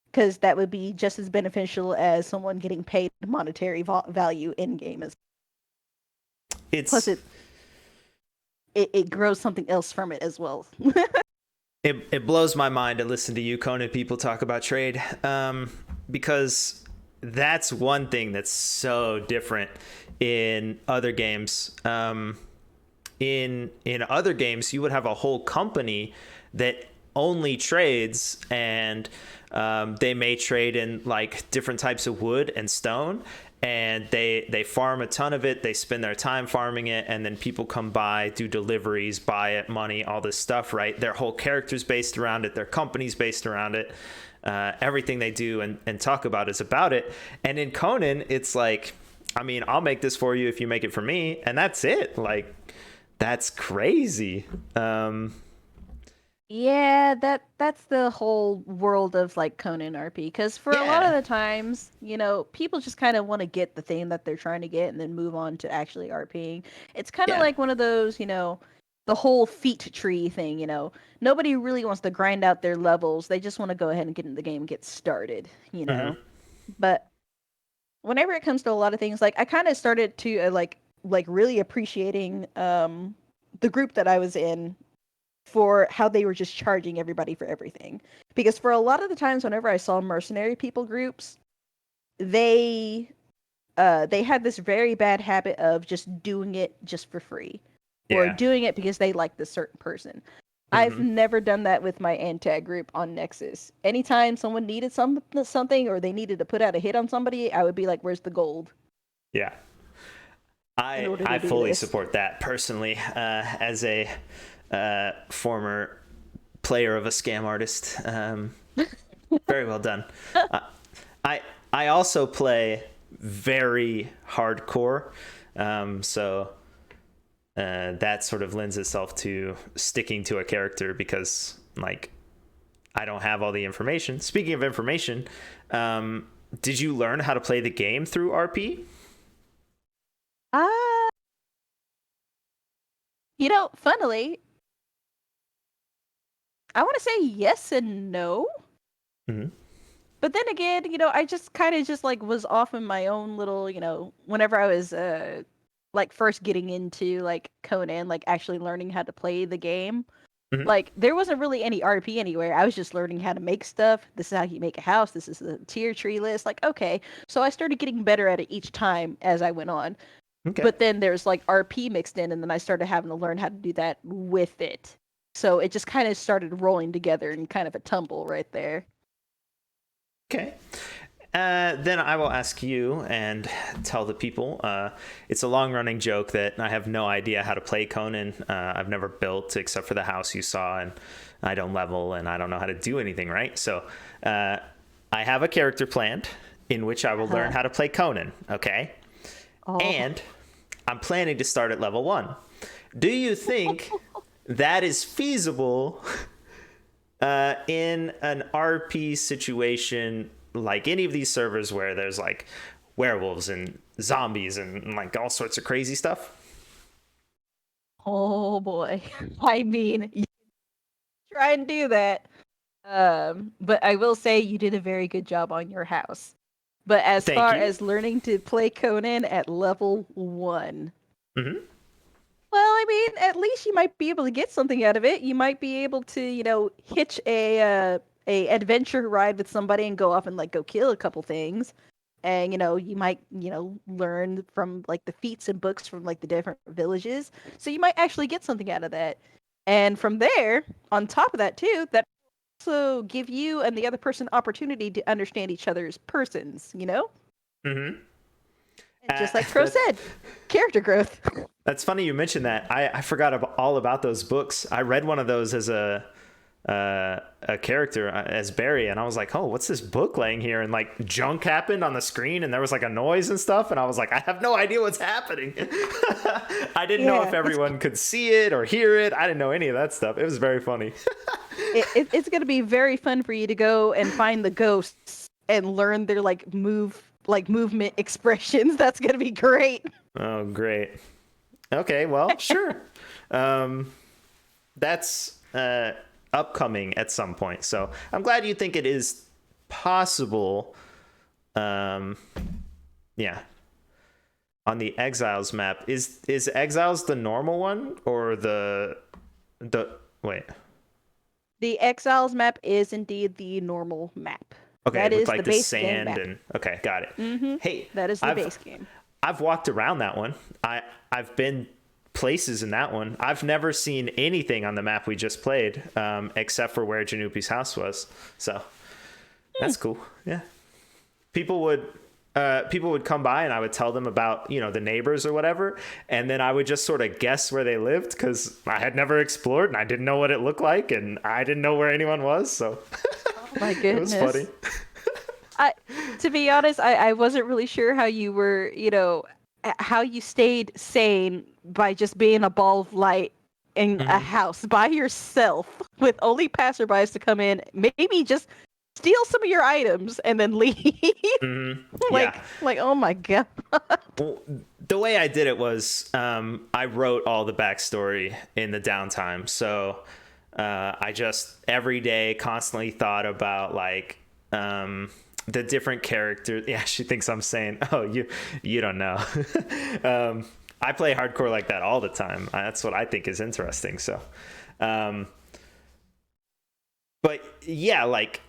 because that would be just as beneficial as someone getting paid monetary value in game. Plus, It's it grows something else from it as well. it blows my mind to listen to you Conan people talk about trade, because that's one thing that's so different in other games. In other games, you would have a whole company that only trades, and they may trade in like different types of wood and stone, and they farm a ton of it. They spend their time farming it, and then people come by, do deliveries, buy it, money, all this stuff, right? Their whole character's based around it. Their company's based around it. Everything they do and talk about is about it. And in Conan, it's like, I mean, I'll make this for you if you make it for me, and that's it. Like, that's crazy. Yeah, that's the whole world of like Conan RP. Because for a lot of Yeah. the times, people just kind of want to get the thing that they're trying to get and then move on to actually RPing. It's kind of Yeah. like one of those, the whole feat tree thing. Nobody really wants to grind out their levels. They just want to go ahead and get in the game, and get started. Hmm. But whenever it comes to a lot of things, like I kind of started to like really appreciating the group that I was in for how they were just charging everybody for everything. Because for a lot of the times whenever I saw mercenary people groups, they they had this very bad habit of just doing it just for free or Yeah. doing it because they like this certain person. I've Hmm. never done that with my antag group on Nexus. Anytime someone needed something or they needed to put out a hit on somebody, I would be like, "Where's the gold Yeah. in I order to I do fully this?" support that personally, as a former player of a scam artist. Very well done. Uh, I also play very hardcore, so that sort of lends itself to sticking to a character because, like, I don't have all the information. Speaking of information, did you learn how to play the game through RP? Uh, funnily, I want to say yes and no. Mm-hmm. But then again, I just kind of just like was off in my own little, whenever I was like first getting into like Conan, like actually learning how to play the game. Mm-hmm. Like there wasn't really any RP anywhere. I was just learning how to make stuff. This is how you make a house. This is the tier tree list. Like, okay. So I started getting better at it each time as I went on. Okay. But then there's like RP mixed in, and then I started having to learn how to do that with it. So it just kind of started rolling together in kind of a tumble right there. Okay. Then I will ask you and tell the people. It's a long running joke that I have no idea how to play Conan. I've never built except for the house you saw, and I don't level and I don't know how to do anything, right? So I have a character planned in which I will learn how to play Conan, okay? Oh. And I'm planning to start at level 1. Do you think that is feasible in an RP situation like any of these servers where there's like werewolves and zombies and like all sorts of crazy stuff. Oh boy. I mean, you try and do that. But I will say you did a very good job on your house. But as Thank far you. as learning to play Conan at level 1, Hmm. well, I mean, at least you might be able to get something out of it. You might be able to, hitch a adventure ride with somebody and go off and like go kill a couple things. And you might, learn from like the feats and books from like the different villages. So you might actually get something out of that. And from there, on top of that too, that also give you and the other person opportunity to understand each other's persons, Hmm. And just like Crow That, said, character growth. that's funny you mentioned that. I forgot all about those books. I read one of those as a character as Barry, and I was like, oh, what's this book laying here? And like junk happened on the screen, and there was like a noise and stuff, and I was like, I have no idea what's happening. I didn't know if everyone could see it or hear it. I didn't know any of that stuff. It was very funny. It's going to be very fun for you to go and find the ghosts and learn their movement expressions. That's going to be great. Oh, great. Okay, well, sure. That's upcoming at some point. So I'm glad you think it is possible. Yeah. On the Exiles map, is Exiles the normal one or the wait? The Exiles map is indeed the normal map. Okay, That with is like the the base game sand map. and okay, got it. Mm-hmm. Hey, That is the base game. I've walked around that one. I've been places in that one. I've never seen anything on the map we just played, except for where Januppi's house was. So that's cool. Yeah, people would come by and I would tell them about the neighbors or whatever, and then I would just sort of guess where they lived because I had never explored and I didn't know what it looked like and I didn't know where anyone was. So Oh my goodness. it was funny. To be honest, I wasn't really sure how you were, how you stayed sane by just being a ball of light in a house by yourself with only passerbys to come in, maybe just steal some of your items and then leave. Yeah. like, oh my god. Well, the way I did it was I wrote all the backstory in the downtime. So I just every day constantly thought about like the different characters. Yeah, she thinks I'm saying, oh, you don't know. I play hardcore like that all the time. That's what I think is interesting. So, but yeah, like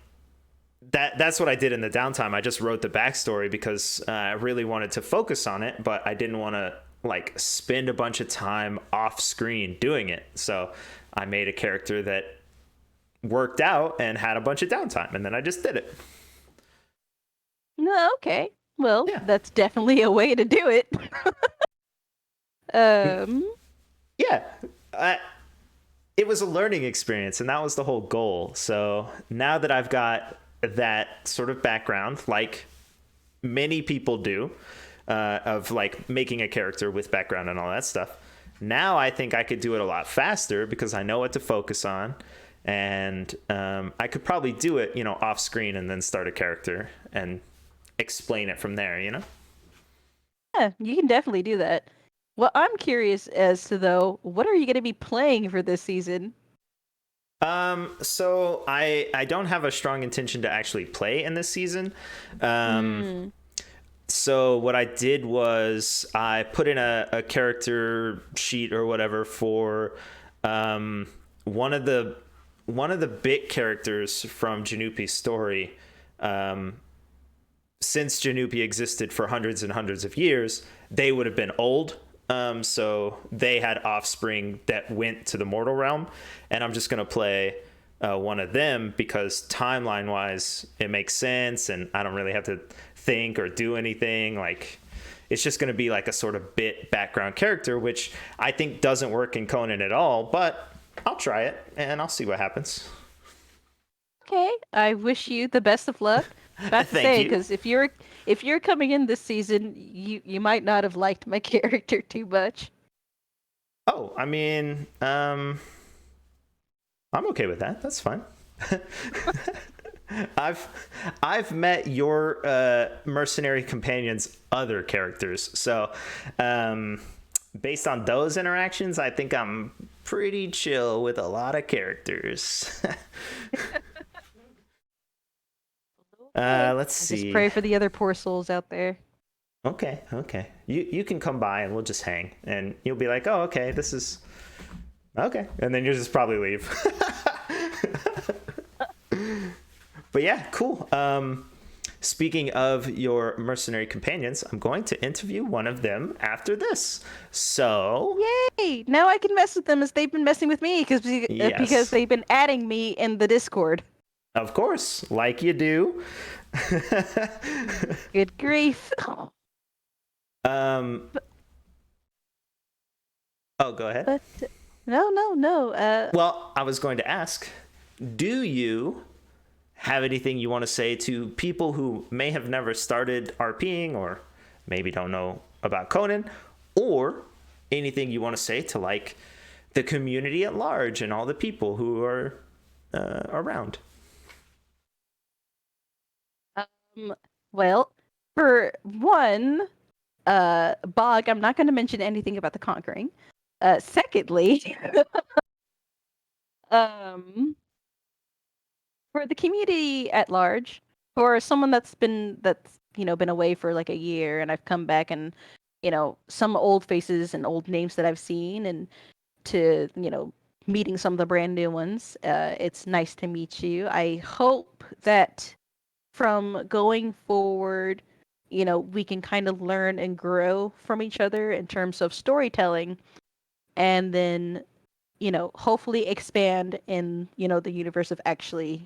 that's what I did in the downtime. I just wrote the backstory because I really wanted to focus on it, but I didn't want to like spend a bunch of time off screen doing it. So I made a character that worked out and had a bunch of downtime, and then I just did it. No, okay. Well, Yeah. that's definitely a way to do it. Yeah. It was a learning experience, and that was the whole goal. So now that I've got that sort of background, like many people do, of like making a character with background and all that stuff, now I think I could do it a lot faster because I know what to focus on, and I could probably do it, off screen and then start a character and explain it from there, Yeah, you can definitely do that. Well, I'm curious as to though, what are you going to be playing for this season? So I don't have a strong intention to actually play in this season. So what I did was I put in a character sheet or whatever for one of the bit characters from Januppi's story. Since Januppi existed for hundreds and hundreds of years, they would have been old. So they had offspring that went to the mortal realm, and I'm just going to play one of them because timeline wise it makes sense and I don't really have to think or do anything. Like it's just going to be like a sort of bit background character, which I think doesn't work in Conan at all, but I'll try it and I'll see what happens. Okay, I wish you the best of luck. About to Thank say, you. because if you're coming in this season, you might not have liked my character too much. Oh, I mean, I'm okay with that. That's fine. I've I've met your mercenary companions' other characters, so based on those interactions, I think I'm pretty chill with a lot of characters. Okay. Let's I just see. pray for the other poor souls out there. Okay, okay. You can come by and we'll just hang, and you'll be like, oh, okay, this is okay, and then you'll just probably leave. But yeah, cool. Speaking of your mercenary companions, I'm going to interview one of them after this. So, Yay! Now I can mess with them as they've been messing with me because yes, they've been adding me in the Discord. of course, like you do. Good grief. um, oh, go ahead. But no. Well, I was going to ask, do you have anything you want to say to people who may have never started RPing or maybe don't know about Conan, or anything you want to say to like the community at large and all the people who are around? Well, for one, Bog, I'm not going to mention anything about the Conquering. Secondly, um, for the community at large, for someone that's been away for like a year, and I've come back, and some old faces and old names that I've seen, and to meeting some of the brand new ones. It's nice to meet you. I hope that from going forward, we can kind of learn and grow from each other in terms of storytelling, and then hopefully expand in the universe of actually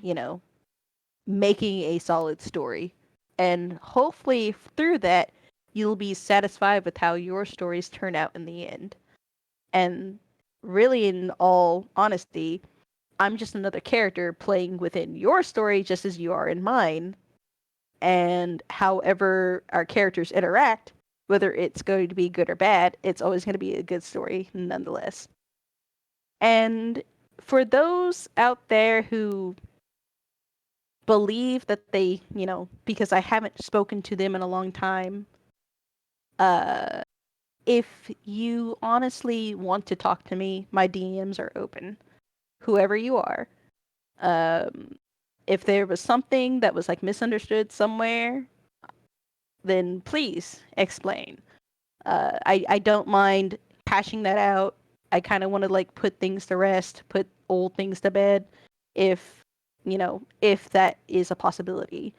making a solid story. And hopefully through that, you'll be satisfied with how your stories turn out in the end. And really, in all honesty, I'm just another character playing within your story just as you are in mine. And however our characters interact, whether it's going to be good or bad, it's always going to be a good story nonetheless. And for those out there who believe that because I haven't spoken to them in a long time, uh, if you honestly want to talk to me, my DMs are open, whoever you are. Um, if there was something that was like misunderstood somewhere, then please explain. I don't mind hashing that out. I kind of want to like put things to rest, put old things to bed, if if that is a possibility.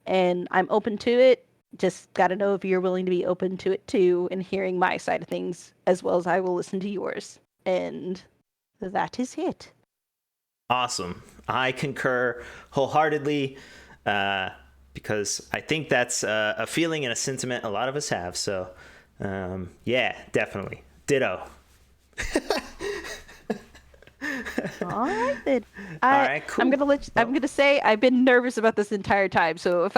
And I'm open to it. Just got to know if you're willing to be open to it too, and hearing my side of things as well as I will listen to yours. And that is it. Awesome. I concur wholeheartedly, because I think that's a feeling and a sentiment a lot of us have. So, yeah, definitely. Ditto. All right then. All right, cool. I'm gonna say I've been nervous about this entire time. So if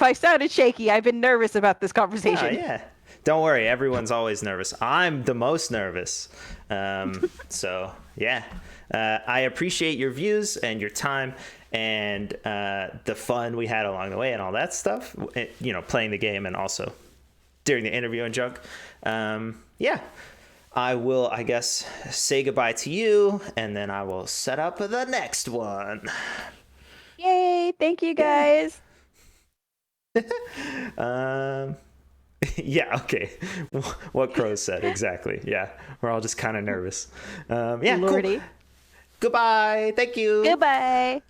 I sounded shaky, I've been nervous about this Oh, conversation. yeah. Don't worry. Everyone's always nervous. I'm the most nervous. So, yeah. I appreciate your views and your time and the fun we had along the way and all that stuff. Playing the game and also during the interview and junk. Yeah. I will, I guess, say goodbye to you, and then I will set up the next one. Yay! Thank you guys. Yeah, okay. What Crow said, exactly. Yeah, we're all just kind of nervous. Yeah, Lordy. cool. Goodbye. Thank you. Goodbye.